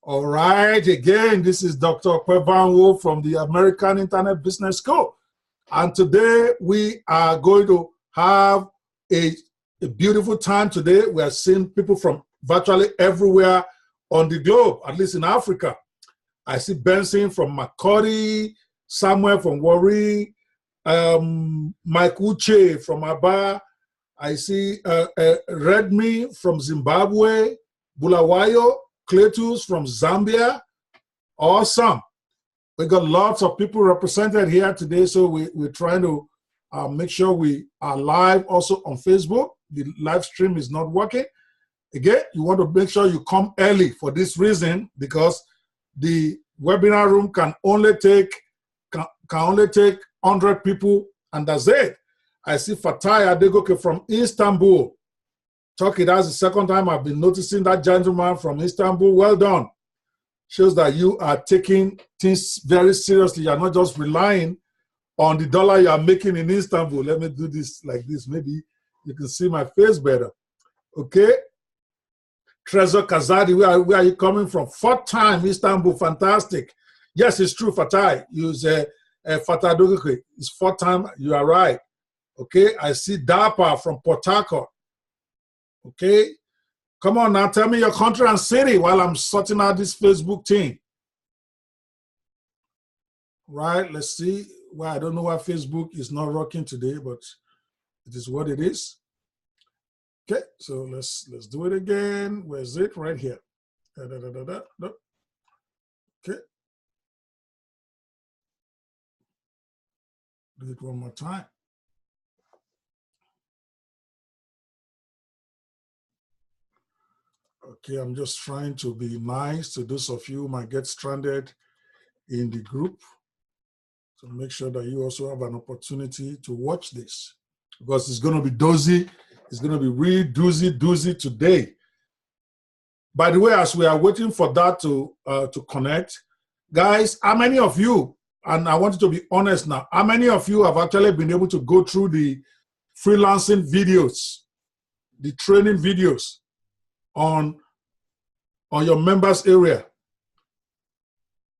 All right, again, this is Dr. Kwebanwo from the American Internet Business School. And today we are going to have a beautiful time today. We are seeing people from virtually everywhere on the globe, at least in Africa. I see Benson from Makodi, Samuel from Warri, Mike Uche from Aba. I see Redmi from Zimbabwe, Bulawayo, Cletus from Zambia. Awesome. We got lots of people represented here today, so we're trying to make sure we are live also on Facebook. The live stream is not working. Again, you want to make sure you come early for this reason, because the webinar room can only take 100 people, and that's it. I see Fatai Adegoke from Istanbul. Turkey, that's the second time I've been noticing that gentleman from Istanbul. Well done. Shows that you are taking things very seriously. You're not just relying on the dollar you are making in Istanbul. Let me do this like this. Maybe you can see my face better. Okay. Trezor Kazadi, where are you coming from? Fourth time Istanbul. Fantastic. Yes, it's true, Fatai. Use Fatai Adegoke. It's fourth time. You are right. Okay. I see Dapa from Port Harcourt. Okay, come on now, tell me your country and city while I'm sorting out this Facebook thing. Right, let's see. Well, I don't know why Facebook is not rocking today, but it is what it is. Okay, so let's do it again. Where's it? Right here. Okay. Do it one more time. Okay, I'm just trying to be nice to those of you who might get stranded in the group, to make sure that you also have an opportunity to watch this, because it's going to be dozy. It's going to be really doozy today. By the way, as we are waiting for that to connect, guys, how many of you, and I want you to be honest now, how many of you have actually been able to go through the freelancing videos, the training videos on your members area?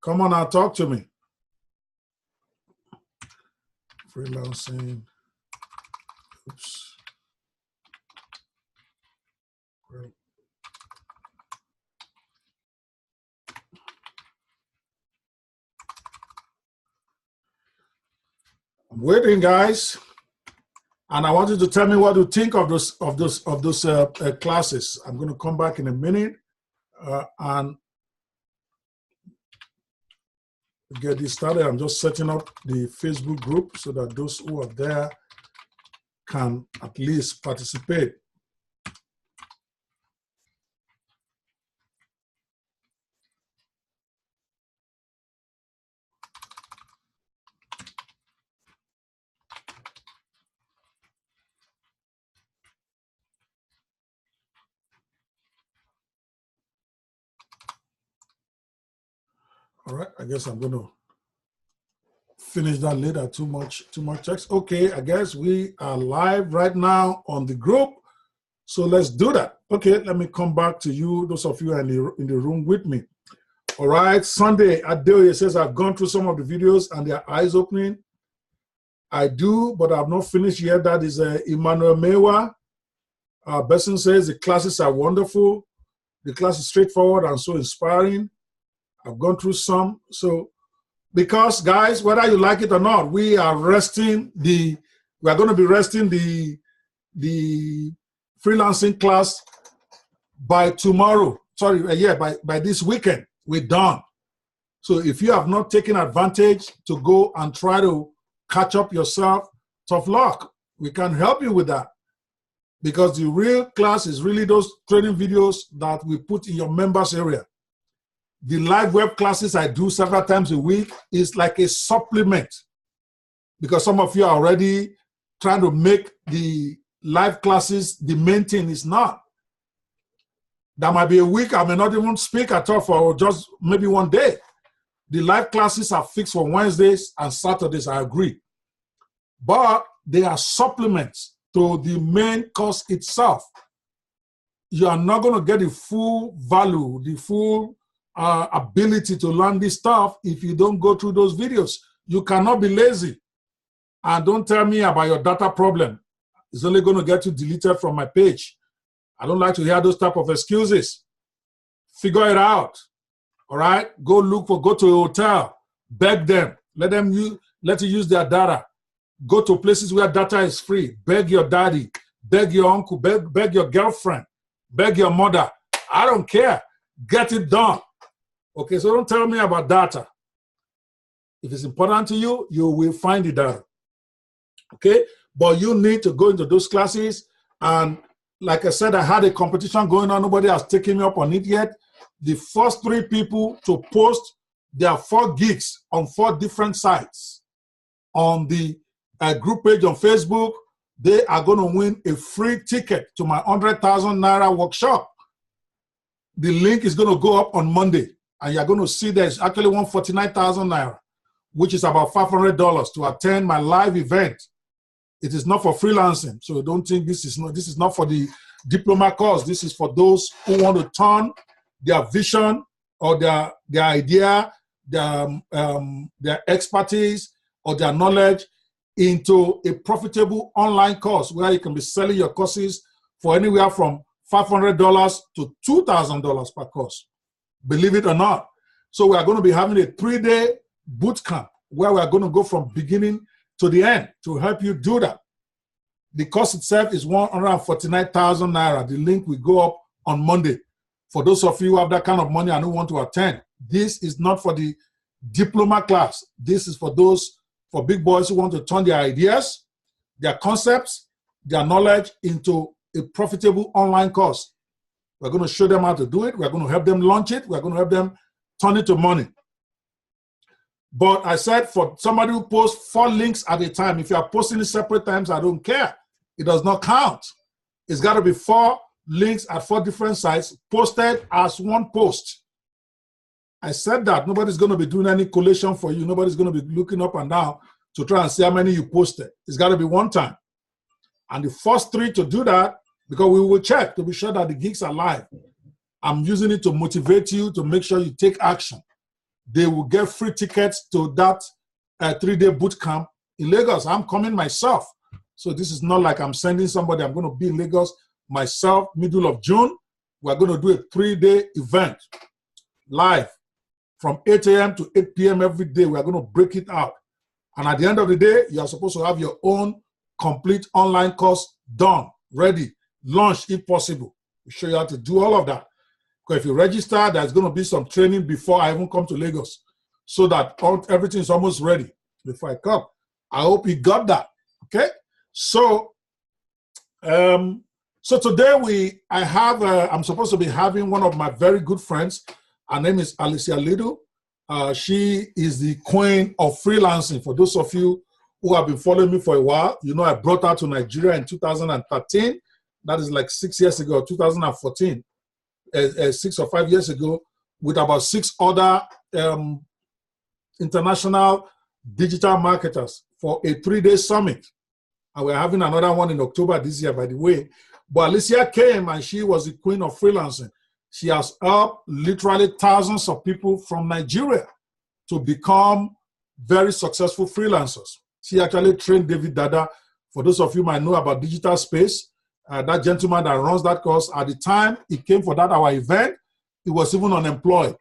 Come on now, talk to me. Freelancing. Oops. I'm waiting, guys, and I want you to tell me what you think of those classes. I'm going to come back in a minute and get this started. I'm just setting up the Facebook group so that those who are there can at least participate. All right, I guess I'm going to finish that later. Too much text. Okay, I guess we are live right now on the group. So let's do that. Okay, let me come back to you, those of you in the room with me. All right, Sunday, Adeoye says, I've gone through some of the videos and their eyes opening. I do, but I've not finished yet. That is Emmanuel Mewa. Besson says, the classes are wonderful. The class is straightforward and so inspiring. I've gone through some. So, because guys, whether you like it or not, we are going to be resting the freelancing class by tomorrow. Sorry, by this weekend, we're done. So if you have not taken advantage to go and try to catch up yourself, tough luck. We can help you with that, because the real class is really those training videos that we put in your members area. The live web classes I do several times a week is like a supplement, because some of you are already trying to make the live classes the main thing. It's not. There might be a week I may not even speak at all for just maybe one day. The live classes are fixed for Wednesdays and Saturdays, I agree. But they are supplements to the main course itself. You are not going to get the full value, the full ability to learn this stuff if you don't go through those videos. You cannot be lazy. And don't tell me about your data problem. It's only going to get you deleted from my page. I don't like to hear those type of excuses. Figure it out. All right? Go to a hotel, beg them, let you use their data. Go to places where data is free. Beg your daddy, beg your uncle, beg your girlfriend, beg your mother. I don't care. Get it done. Okay, so don't tell me about data. If it's important to you, you will find the data. Okay, but you need to go into those classes. And like I said, I had a competition going on. Nobody has taken me up on it yet. The first 3 people to post their 4 gigs on 4 different sites on the group page on Facebook, they are going to win a free ticket to my 100,000 Naira workshop. The link is going to go up on Monday, and you're going to see there's actually 149,000 Naira, which is about $500 to attend my live event. It is not for freelancing, so don't think this is not for the diploma course. This is for those who want to turn their vision or their idea, their expertise or their knowledge into a profitable online course where you can be selling your courses for anywhere from $500 to $2,000 per course. Believe it or not. So we are going to be having a 3-day boot camp where we are going to go from beginning to the end to help you do that. The course itself is 149,000 Naira. The link will go up on Monday. For those of you who have that kind of money and who want to attend, this is not for the diploma class. This is for big boys who want to turn their ideas, their concepts, their knowledge into a profitable online course. We're going to show them how to do it. We're going to help them launch it. We're going to help them turn it to money. But I said for somebody who posts 4 links at a time, if you are posting it separate times, I don't care. It does not count. It's got to be 4 links at 4 different sites posted as one post. I said that nobody's going to be doing any collation for you. Nobody's going to be looking up and down to try and see how many you posted. It's got to be one time. And the first 3 to do that, because we will check to be sure that the gigs are live. I'm using it to motivate you to make sure you take action. They will get free tickets to that 3-day boot camp in Lagos. I'm coming myself. So this is not like I'm sending somebody. I'm going to be in Lagos myself, middle of June. We're going to do a 3-day event live from 8 a.m. to 8 p.m. every day. We're going to break it out. And at the end of the day, you're supposed to have your own complete online course done, ready, launched if possible. We'll show you how to do all of that. Because if you register, there's going to be some training before I even come to Lagos so that everything is almost ready before I come. I hope you got that. Okay? So, today I'm supposed to be having one of my very good friends. Her name is Alicia Lidu. She is the queen of freelancing. For those of you who have been following me for a while, you know I brought her to Nigeria in 2013. That is like 6 years ago, 2014. 6 or 5 years ago, with about 6 other international digital marketers for a 3-day summit. And we're having another one in October this year, by the way. But Alicia came and she was the queen of freelancing. She has helped literally thousands of people from Nigeria to become very successful freelancers. She actually trained David Dada. For those of you who might know about digital space, that gentleman that runs that course, at the time he came for our event, he was even unemployed.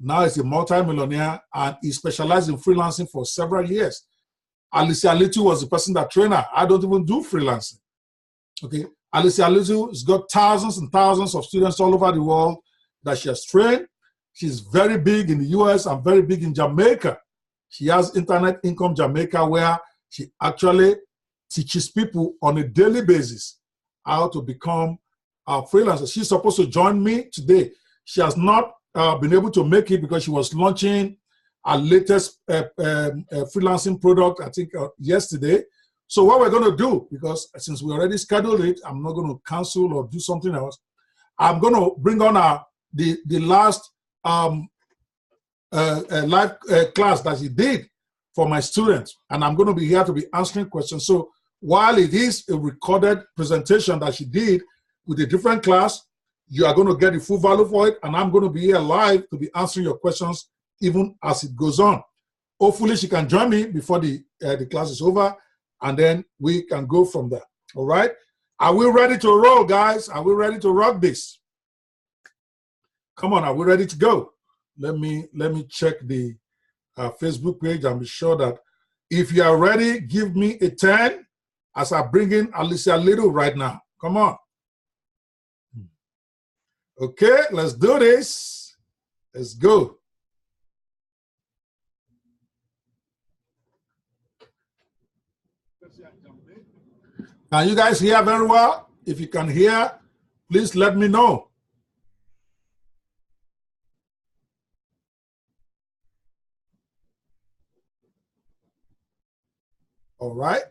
Now he's a multi-millionaire and he specialized in freelancing for several years. Alicia Litu was the person that trained her. I don't even do freelancing. Okay, Alicia Litu has got thousands and thousands of students all over the world that she has trained. She's very big in the US and very big in Jamaica. She has Internet Income Jamaica, where she actually teaches people on a daily basis how to become a freelancer. She's supposed to join me today. She has not been able to make it because she was launching our latest freelancing product, I think, yesterday. So what we're going to do, because since we already scheduled it, I'm not going to cancel or do something else. I'm going to bring on the last live class that she did for my students. And I'm going to be here to be answering questions. So while it is a recorded presentation that she did with a different class, you are going to get the full value for it, and I'm going to be here live to be answering your questions even as it goes on. Hopefully, she can join me before the class is over, and then we can go from there. All right? Are we ready to roll, guys? Are we ready to rock this? Come on, are we ready to go? Let me check the Facebook page and be sure that if you are ready, give me a 10 as I bring in Alicia Little right now. Come on. Okay, let's do this. Let's go. Can you guys hear very well? If you can hear, please let me know. All right.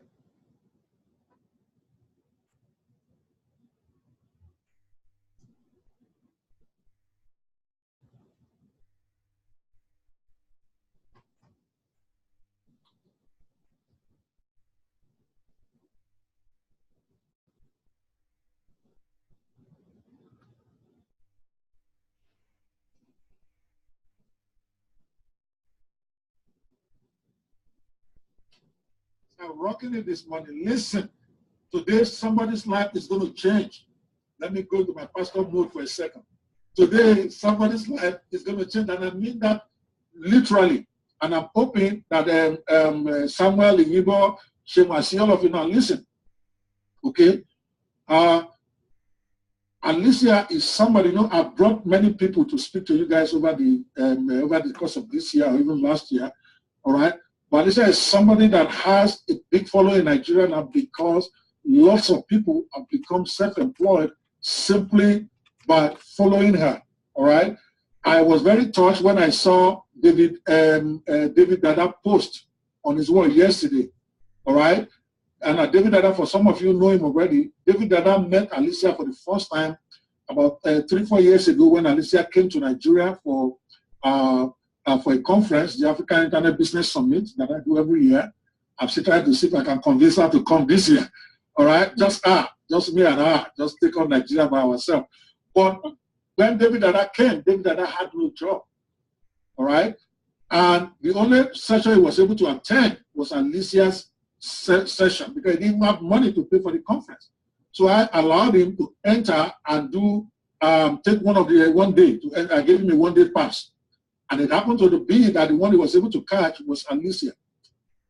I'm rocking it this morning. Listen, today somebody's life is going to change. Let me go to my pastor mode for a second. Today, somebody's life is going to change, and I mean that literally. And I'm hoping that Samuel, Igbo, Shemasi, all of you now listen. Okay? Alicia is somebody, you know, I've brought many people to speak to you guys over the course of this year or even last year. All right? But Alicia is somebody that has a big following in Nigeria now because lots of people have become self-employed simply by following her. All right. I was very touched when I saw David Dada post on his wall yesterday. All right. And David Dada, for some of you know him already. David Dada met Alicia for the first time about 3-4 years ago when Alicia came to Nigeria for a conference, the African Internet Business Summit that I do every year. I'm still trying to see if I can convince her to come this year. All right, just me and her, just take on Nigeria by ourselves. But when David Dada came, David Dada had no job. All right, and the only session he was able to attend was Alicia's session because he didn't have money to pay for the conference. So I allowed him to enter and do take one day. I gave him a 1-day pass. And it happened to be that the one he was able to catch was Alicia.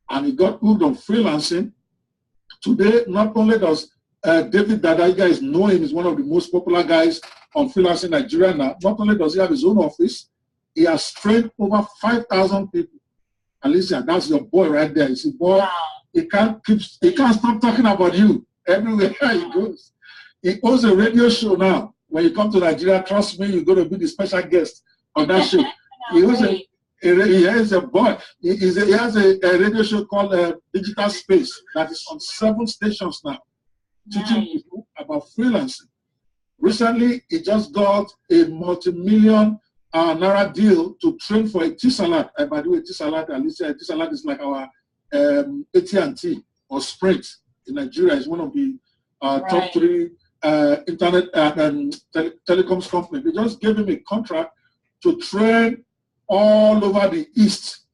And he got hooked on freelancing. Today, not only does David Dada, you guys know him, is one of the most popular guys on freelancing Nigeria now. Not only does he have his own office, he has trained over 5,000 people. Alicia, that's your boy right there. You see, boy, wow. he can't stop talking about you everywhere he goes. He owns a radio show now. When you come to Nigeria, trust me, you're going to be the special guest on that show. He has a boy. He has a radio show called Digital Space that is on 7 stations now, teaching people about freelancing. Recently, he just got a multi-million naira deal to train for a T-Salad. By the way, T-Salad, Alicia, T-Salad is like our AT&T or Sprint in Nigeria. It's one of the top 3 internet telecoms companies. They just gave him a contract to train all over the East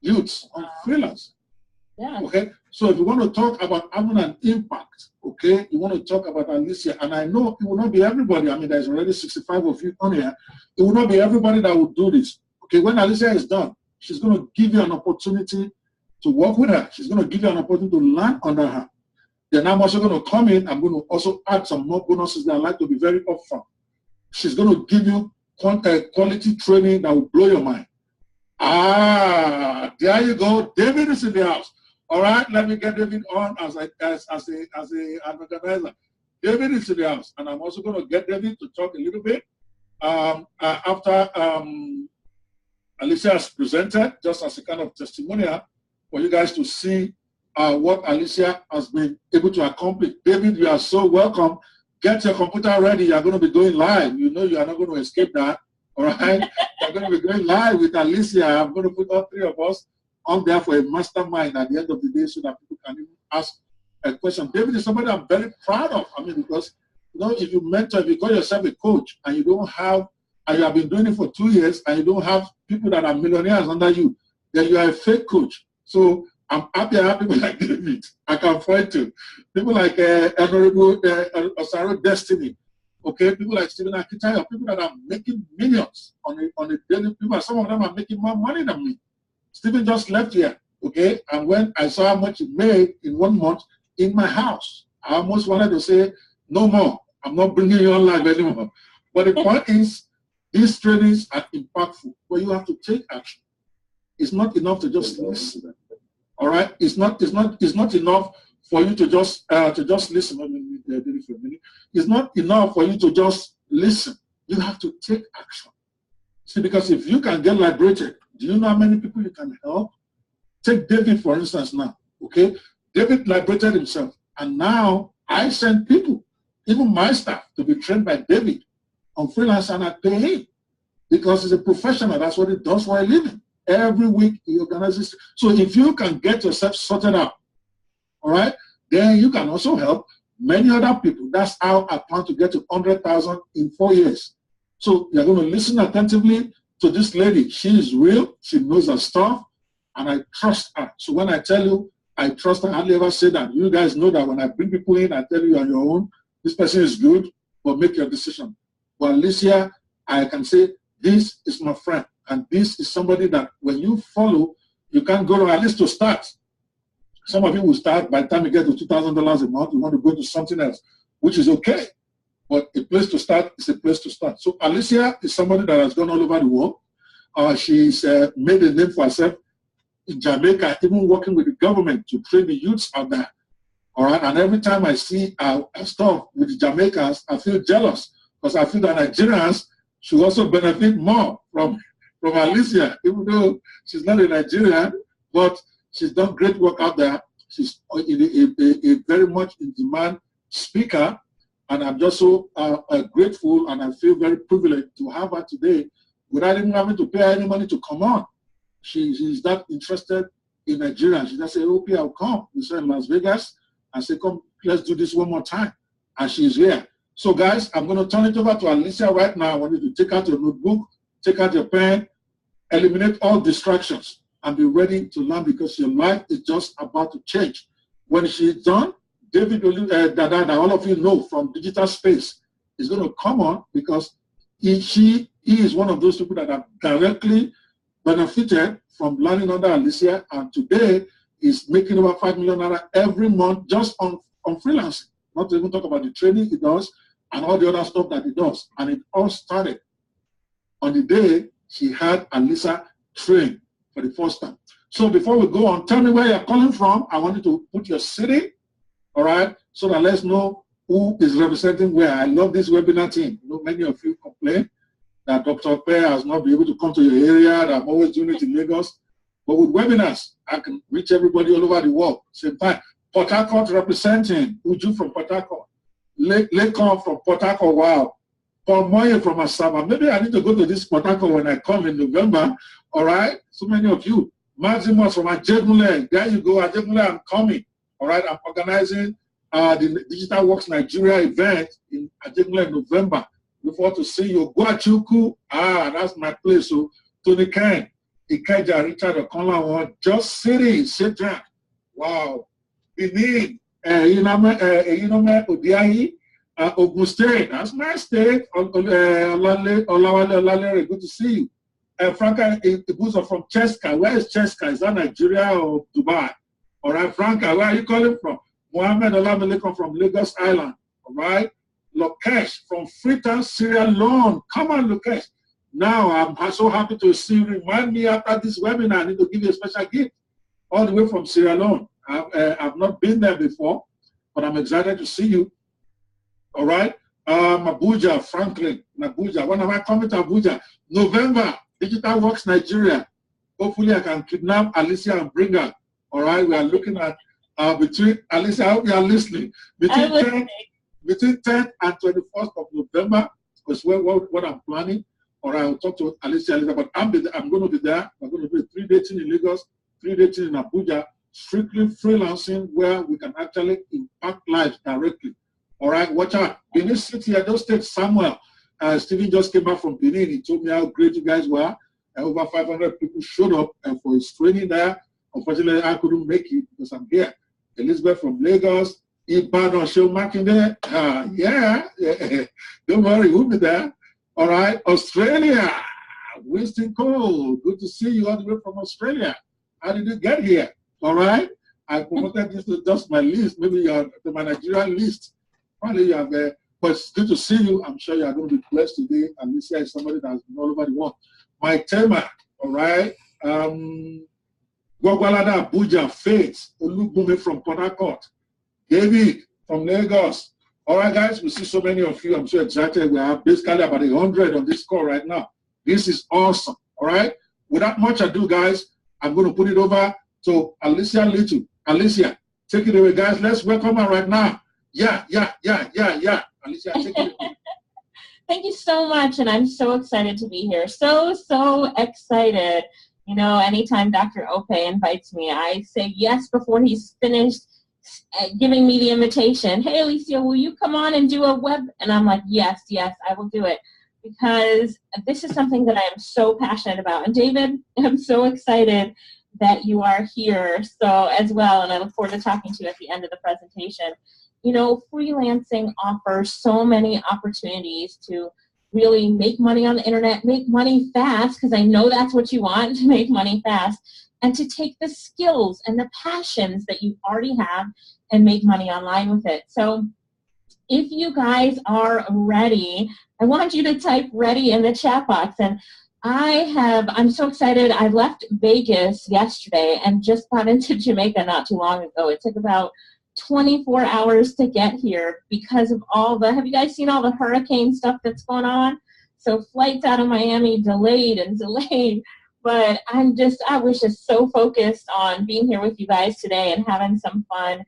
youths on freelance. Yeah. Okay. So if you want to talk about having an impact, okay, you want to talk about Alicia, and I know it will not be everybody. I mean, there's already 65 of you on here. It will not be everybody that will do this. Okay, when Alicia is done, she's going to give you an opportunity to work with her. She's going to give you an opportunity to learn under her. Then I'm also going to come in. I'm going to also add some more bonuses that I like to be very upfront. She's going to give you quality training that will blow your mind. There you go. David is in the house. All right, let me get David on as an organizer. David is in the house, and I'm also going to get David to talk a little bit after Alicia has presented, just as a kind of testimonial for you guys to see what Alicia has been able to accomplish. David, you are so welcome. Get your computer ready. You're going to be going live. You know you are not going to escape that. All right? You're going to be going live with Alicia. I'm going to put all 3 of us on there for a mastermind at the end of the day so that people can even ask a question. David is somebody I'm very proud of. I mean, because You know, if you mentor, if you call yourself a coach and you don't have, and you have been doing it for 2 years and you don't have people that are millionaires under you, then you are a fake coach. So I'm happy I have people like David I can point to. People like Honorable Osaro Destiny. Okay, people like Stephen Akitayo, people that are making millions on a daily. People, some of them are making more money than me. Stephen just left here, okay? And when I saw how much he made in 1 month in my house, I almost wanted to say, no more. I'm not bringing you on live anymore. But the point is, these trainings are impactful, but you have to take action. It's not enough to just listen. All right? It's not enough for you to just listen. Let me do it for a minute. It's not enough for you to just listen. You have to take action. See, because if you can get liberated, do you know how many people you can help? Take David, for instance, now. Okay? David liberated himself. And now I send people, even my staff, to be trained by David on Freelance, and I pay him because he's a professional. That's what he does for a living. Every week he organizes. So if you can get yourself sorted out, all right, then you can also help many other people. That's how I plan to get to 100,000 in 4 years. So you're going to listen attentively to this lady. She is real. She knows her stuff, and I trust her. So when I tell you I trust her, I hardly ever say that. You guys know that when I bring people in, I tell you on your own, this person is good, but make your decision. But Alicia, I can say, this is my friend, and this is somebody that when you follow, you can go to, at least to start. Some of you will start, by the time you get to $2,000 a month, you want to go to something else, which is okay. But a place to start is a place to start. So Alicia is somebody that has gone all over the world. She's made a name for herself in Jamaica, even working with the government to train the youths out there. All right, and every time I see stuff with the Jamaicans, I feel jealous because I feel that Nigerians should also benefit more from Alicia, even though she's not a Nigerian, but she's done great work out there. She's a very much in demand speaker, and I'm just so grateful, and I feel very privileged to have her today without even having to pay her any money to come on. She's that interested in Nigeria. She just said, okay, I'll come. We said in Las Vegas. I said, come, let's do this one more time. And she's here. So guys, I'm going to turn it over to Alicia right now. I want you to take out your notebook, take out your pen, eliminate all distractions, and be ready to learn because your life is just about to change. When she's done, David Dada, all of you know from Digital Space, is going to come on because he is one of those people that have directly benefited from learning under Alicia, and today is making over $5 million every month just on freelancing. Not to even talk about the training he does and all the other stuff that he does. And it all started on the day she had Alicia train for the first time. So before we go on, tell me where you're calling from. I want you to put your city, all right, so that let's know who is representing where. I love this webinar team. You know, many of you complain that Dr. Pear has not been able to come to your area, that I'm always doing it in Lagos. But with webinars, I can reach everybody all over the world. Same time. Port Harcourt representing, Uju from Port Harcourt, Lekon from Port Harcourt, wow. Paul Moye from Asaba. Maybe I need to go to this Port Harcourt when I come in November, all right? So many of you. Maximus from Ajegunle, there you go, Ajegunle, I'm coming, all right? I'm organizing the Digital Works Nigeria event in Ajegunle in November. Look forward to see you. Guachuku, that's my place. So Tony Kane, Ikeja, Richard Okonlawo, Just City, Shedrack, wow. Benin, Inome, Odiahi, Ogun State, that's my state. Olawale, good to see you. Franca Ibuzo from Cheska. Where is Cheska? Is that Nigeria or Dubai? All right, Franca, where are you calling from? Mohammed Olamelekan from Lagos Island. All right. Lokesh from Freetown, Sierra Leone. Come on, Lokesh. Now, I'm so happy to see you. Remind me after this webinar, I need to give you a special gift. All the way from Sierra Leone. I've not been there before, but I'm excited to see you. All right. Abuja, Franklin, Abuja. When am I coming to Abuja? November, Digital Works Nigeria. Hopefully, I can kidnap Alicia and bring her. All right. We are looking at between, Alicia, I hope you are listening. Between 10th and 21st of November is what I'm planning. All right, I'll talk to Alicia later, but I'm going to be there. I'm going to do a 3-day thing in Lagos, 3-day thing in Abuja, strictly freelancing where we can actually impact lives directly. All right, watch out. Benin City, I just take Samuel. Stephen just came back from Benin. He told me how great you guys were. Over 500 people showed up for his training there. Unfortunately, I couldn't make it because I'm here. Elizabeth from Lagos. Ibadan, show Makinde. Yeah. Don't worry, we'll be there. All right, Australia. Winston Cole. Good to see you all the way from Australia. How did you get here? All right. I promoted this to just my list. Maybe you're to my Nigerian list. Probably you have but it's good to see you. I'm sure you are going to be blessed today. And this is somebody that's been all over the world. My Tema, all right. Gwagwalada Abuja, Faith, Olubumi from Port Harcourt, David from Lagos. All right, guys, we see so many of you. I'm so excited. We have basically about 100 on this call right now. This is awesome. All right. Without much ado, guys, I'm going to put it over to Alicia Little. Alicia, take it away, guys. Let's welcome her right now. Yeah. Alicia, take it away. Thank you so much, and I'm so excited to be here. So excited. You know, anytime Dr. Ope invites me, I say yes before he's finished giving me the invitation. Hey, Alicia, will you come on and do a web? And I'm like, yes, I will do it, because this is something that I am so passionate about. And David, I'm so excited that you are here so as well, and I look forward to talking to you at the end of the presentation. You know, freelancing offers so many opportunities to really make money on the internet, make money fast, because I know that's what you want, to make money fast, and to take the skills and the passions that you already have and make money online with it. So if you guys are ready, I want you to type ready in the chat box. And I'm so excited. I left Vegas yesterday and just got into Jamaica not too long ago. It took about 24 hours to get here because of have you guys seen all the hurricane stuff that's going on? So flights out of Miami delayed, but I was just so focused on being here with you guys today and having some fun.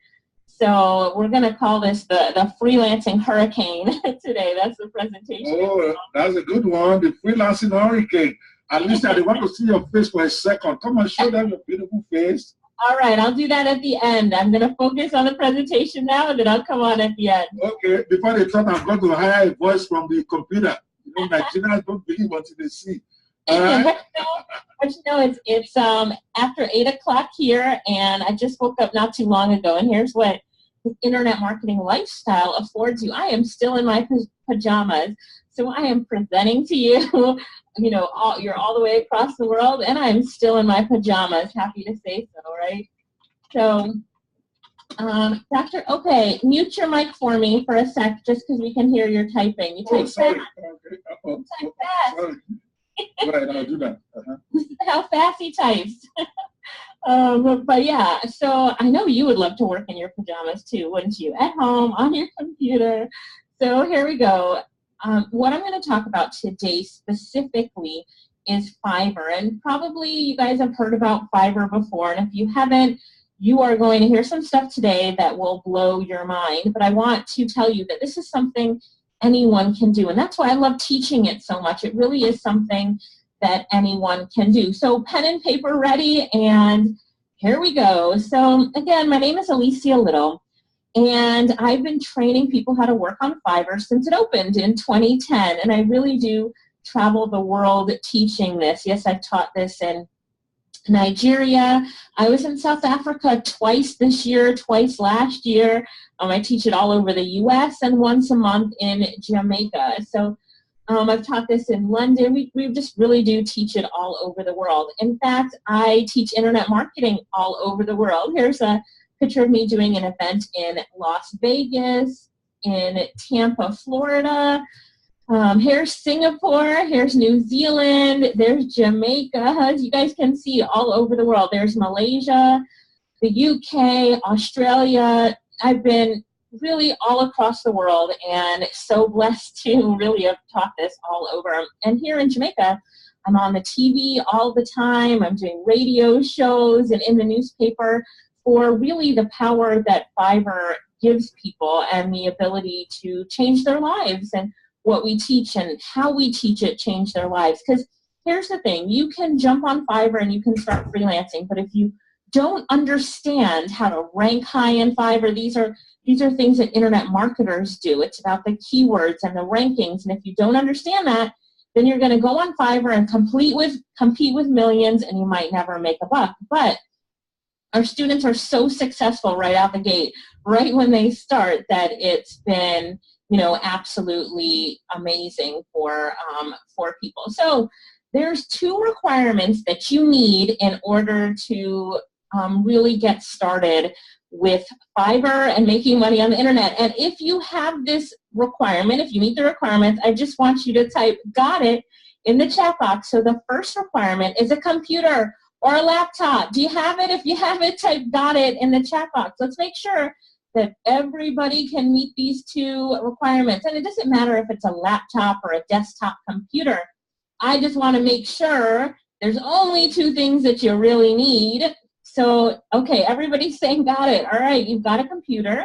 So we're going to call this the freelancing hurricane today. That's the presentation. Oh, that's a good one. The freelancing hurricane. At least I want to see your face for a second. Come on, show them your beautiful face. All right, I'll do that at the end. I'm going to focus on the presentation now, and then I'll come on at the end. Okay, before they thought I'm going to hire a voice from the computer. You know, Nigerians don't believe until they see. All right. But you know, it's after 8 o'clock here, and I just woke up not too long ago, and here's what the internet marketing lifestyle affords you. I am still in my pajamas, so I am presenting to you. You know, you're all the way across the world, and I'm still in my pajamas. Happy to say so, right? So, Dr. Ope, mute your mic for me for a sec, just because we can hear your typing. You type sorry. fast. Okay. You type fast. Sorry. Right, I'll do that. This is how fast he types. But yeah, so I know you would love to work in your pajamas too, wouldn't you? At home, on your computer. So here we go. What I'm going to talk about today specifically is Fiverr. And probably you guys have heard about Fiverr before. And if you haven't, you are going to hear some stuff today that will blow your mind. But I want to tell you that this is something anyone can do. And that's why I love teaching it so much. It really is something that anyone can do. So pen and paper ready, and here we go. So again, my name is Alicia Little, and I've been training people how to work on Fiverr since it opened in 2010, and I really do travel the world teaching this. Yes, I've taught this in Nigeria. I was in South Africa twice this year, twice last year. I teach it all over the US and once a month in Jamaica. So I've taught this in London. We just really do teach it all over the world. In fact, I teach internet marketing all over the world. Here's a picture of me doing an event in Las Vegas, in Tampa, Florida. Here's Singapore, here's New Zealand, there's Jamaica. As you guys can see, all over the world. There's Malaysia, the UK, Australia. I've been really all across the world, and so blessed to really have taught this all over. And here in Jamaica, I'm on the TV all the time. I'm doing radio shows and in the newspaper for really the power that Fiverr gives people and the ability to change their lives, and what we teach and how we teach it change their lives. Because here's the thing, you can jump on Fiverr and you can start freelancing, but if you don't understand how to rank high in Fiverr, these are things that internet marketers do. It's about the keywords and the rankings. And if you don't understand that, then you're going to go on Fiverr and compete with millions, and you might never make a buck. But our students are so successful right out the gate, right when they start, that it's been, absolutely amazing for people. So there's 2 requirements that you need in order to really get started with Fiverr and making money on the internet. And if you have this requirement, if you meet the requirements, I just want you to type "got it" in the chat box. So the first requirement is a computer or a laptop. Do you have it? If you have it, type "got it" in the chat box. Let's make sure that everybody can meet these 2 requirements. And it doesn't matter if it's a laptop or a desktop computer. I just want to make sure there's only 2 things that you really need. So, okay, everybody's saying "got it." All right, you've got a computer.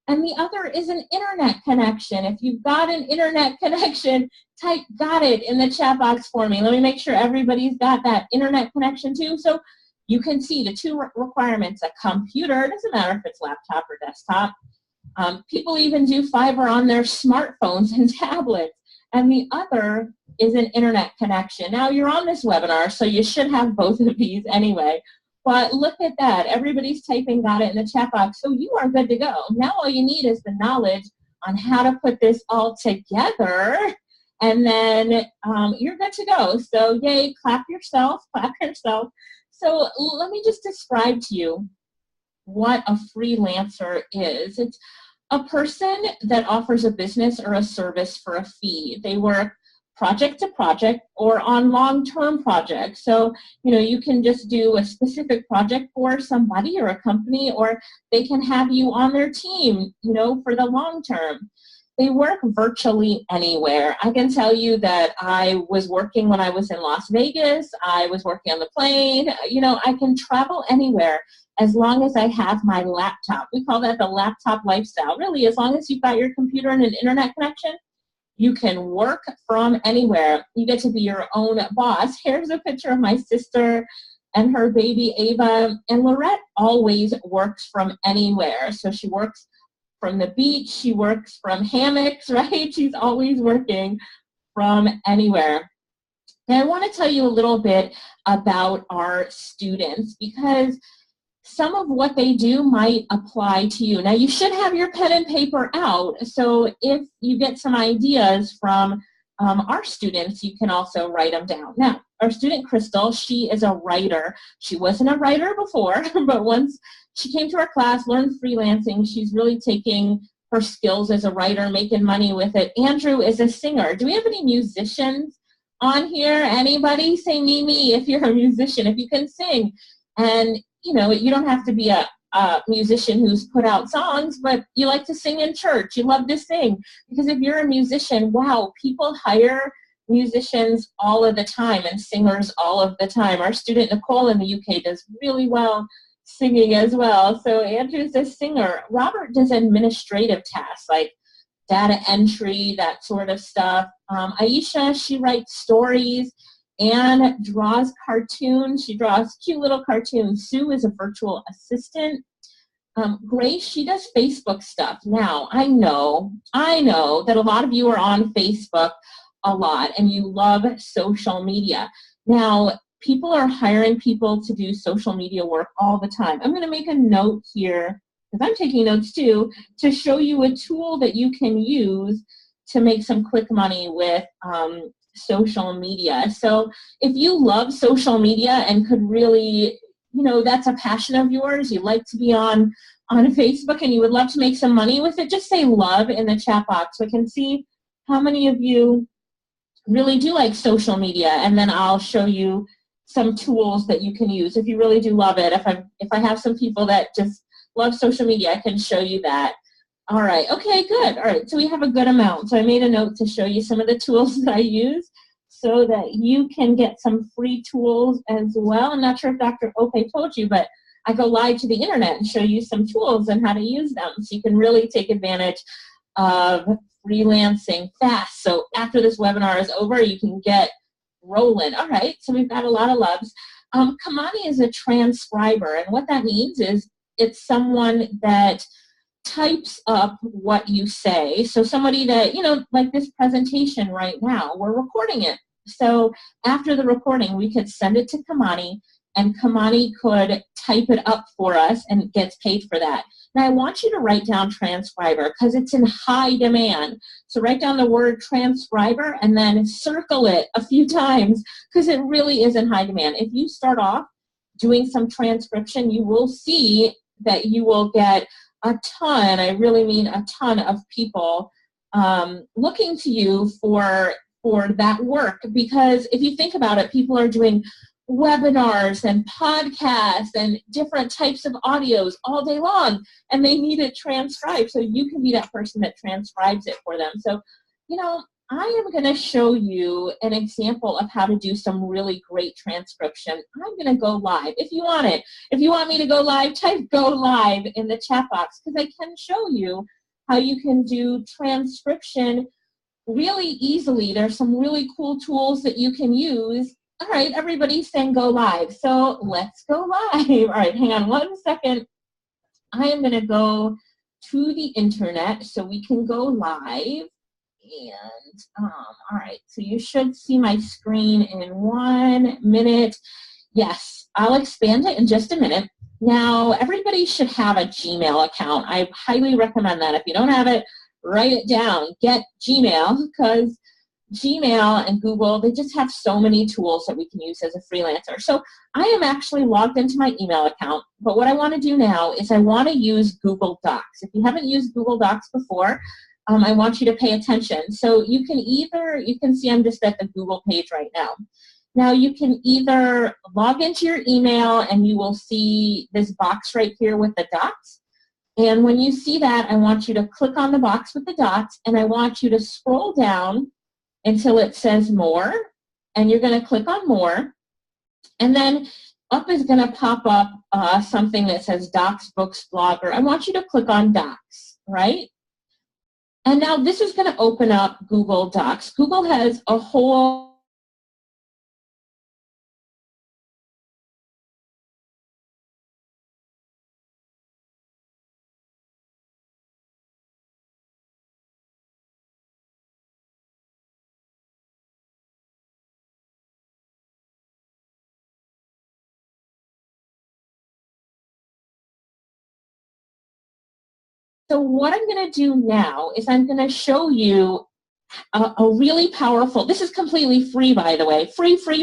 And the other is an internet connection. If you've got an internet connection, type "got it" in the chat box for me. Let me make sure everybody's got that internet connection too. So you can see the 2 requirements: a computer, it doesn't matter if it's laptop or desktop. People even do Fiverr on their smartphones and tablets. And the other is an internet connection. Now, you're on this webinar, so you should have both of these anyway. But look at that. Everybody's typing "got it" in the chat box. So you are good to go. Now all you need is the knowledge on how to put this all together. And then you're good to go. So yay, clap yourself, clap yourself. So let me just describe to you what a freelancer is. It's a person that offers a business or a service for a fee. They work project to project or on long-term projects. So, you can just do a specific project for somebody or a company, or they can have you on their team, for the long term. They work virtually anywhere. I can tell you that I was working when I was in Las Vegas. I was working on the plane. I can travel anywhere as long as I have my laptop. We call that the laptop lifestyle. Really, as long as you've got your computer and an internet connection, you can work from anywhere. You get to be your own boss. Here's a picture of my sister and her baby Ava. And Lorette always works from anywhere. So she works from the beach. She works from hammocks, right? She's always working from anywhere. And I want to tell you a little bit about our students, because some of what they do might apply to you. Now, you should have your pen and paper out, so if you get some ideas from our students, you can also write them down. Now, our student Crystal, she is a writer. She wasn't a writer before, but once she came to our class, learned freelancing, she's really taking her skills as a writer, making money with it. Andrew is a singer. Do we have any musicians on here? Anybody? Say me if you're a musician, if you can sing. And you don't have to be a musician who's put out songs, but you like to sing in church. You love to sing. Because if you're a musician, wow, people hire musicians all of the time and singers all of the time. Our student Nicole in the UK does really well singing as well. So Andrew's a singer. Robert does administrative tasks like data entry, that sort of stuff. Aisha, she writes stories and draws cartoons. She draws cute little cartoons. Sue is a virtual assistant. Grace, she does Facebook stuff. Now, I know that a lot of you are on Facebook a lot and you love social media. Now, people are hiring people to do social media work all the time. I'm going to make a note here, because I'm taking notes too, to show you a tool that you can use to make some quick money with social media. So if you love social media and could really, that's a passion of yours, you like to be on Facebook and you would love to make some money with it, just say "love" in the chat box so I can see how many of you really do like social media, and then I'll show you some tools that you can use if you really do love it. If I have some people that just love social media, I can show you that. All right, okay, good. All right, so we have a good amount. So I made a note to show you some of the tools that I use so that you can get some free tools as well. I'm not sure if Dr. Ope told you, but I go live to the internet and show you some tools and how to use them so you can really take advantage of freelancing fast. So after this webinar is over, you can get rolling. All right, so we've got a lot of loves. Kamani is a transcriber, and what that means is it's someone that types up what you say. So somebody that, you know, like this presentation right now, we're recording it. So after the recording, we could send it to Kamani, and Kamani could type it up for us and gets paid for that. Now I want you to write down transcriber because it's in high demand. So write down the word transcriber and then circle it a few times because it really is in high demand. If you start off doing some transcription, you will see that you will get a ton, I really mean a ton of people looking to you for that work, because if you think about it, people are doing webinars and podcasts and different types of audios all day long, and they need it transcribed, so you can be that person that transcribes it for them. So, you know, I am going to show you an example of how to do some really great transcription. I'm going to go live. If you want it, if you want me to go live, type go live in the chat box, because I can show you how you can do transcription really easily. There's some really cool tools that you can use. All right, everybody's saying go live. So let's go live. All right, hang on 1 second. I am going to go to the internet so we can go live. And all right, so you should see my screen in 1 minute. Yes, I'll expand it in just a minute. Now, everybody should have a Gmail account. I highly recommend that. If you don't have it, write it down. Get Gmail, because Gmail and Google, they just have so many tools that we can use as a freelancer. So I am actually logged into my email account, but what I want to do now is I want to use Google Docs. If you haven't used Google Docs before, I want you to pay attention. So you can see I'm just at the Google page right now. Now you can either log into your email and you will see this box right here with the dots. And when you see that, I want you to click on the box with the dots, and I want you to scroll down until it says more, and you're going to click on more, and then up is going to pop up something that says Docs, Books, Blogger. I want you to click on Docs, right? And now this is going to open up Google Docs. Google has a whole So what I'm going to do now is I'm going to show you a really powerful, this is completely free, by the way, free. So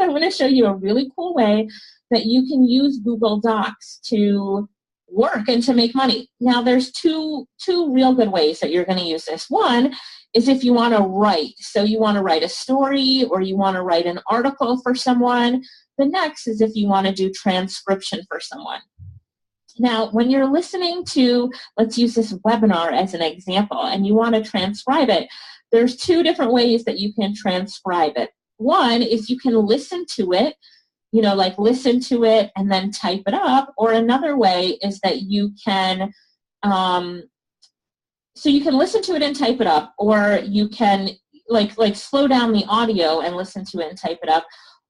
I'm going to show you a really cool way that you can use Google Docs to work and to make money. Now there's two real good ways that you're going to use this. One is if you want to write. So you want to write a story or you want to write an article for someone. The next is if you want to do transcription for someone. Now, when you're listening to, let's use this webinar as an example, and you want to transcribe it, there's 2 different ways that you can transcribe it. One is you can listen to it, you know, like listen to it and then type it up, or another way is that you can, so you can listen to it and type it up, or you can like slow down the audio and listen to it and type it up,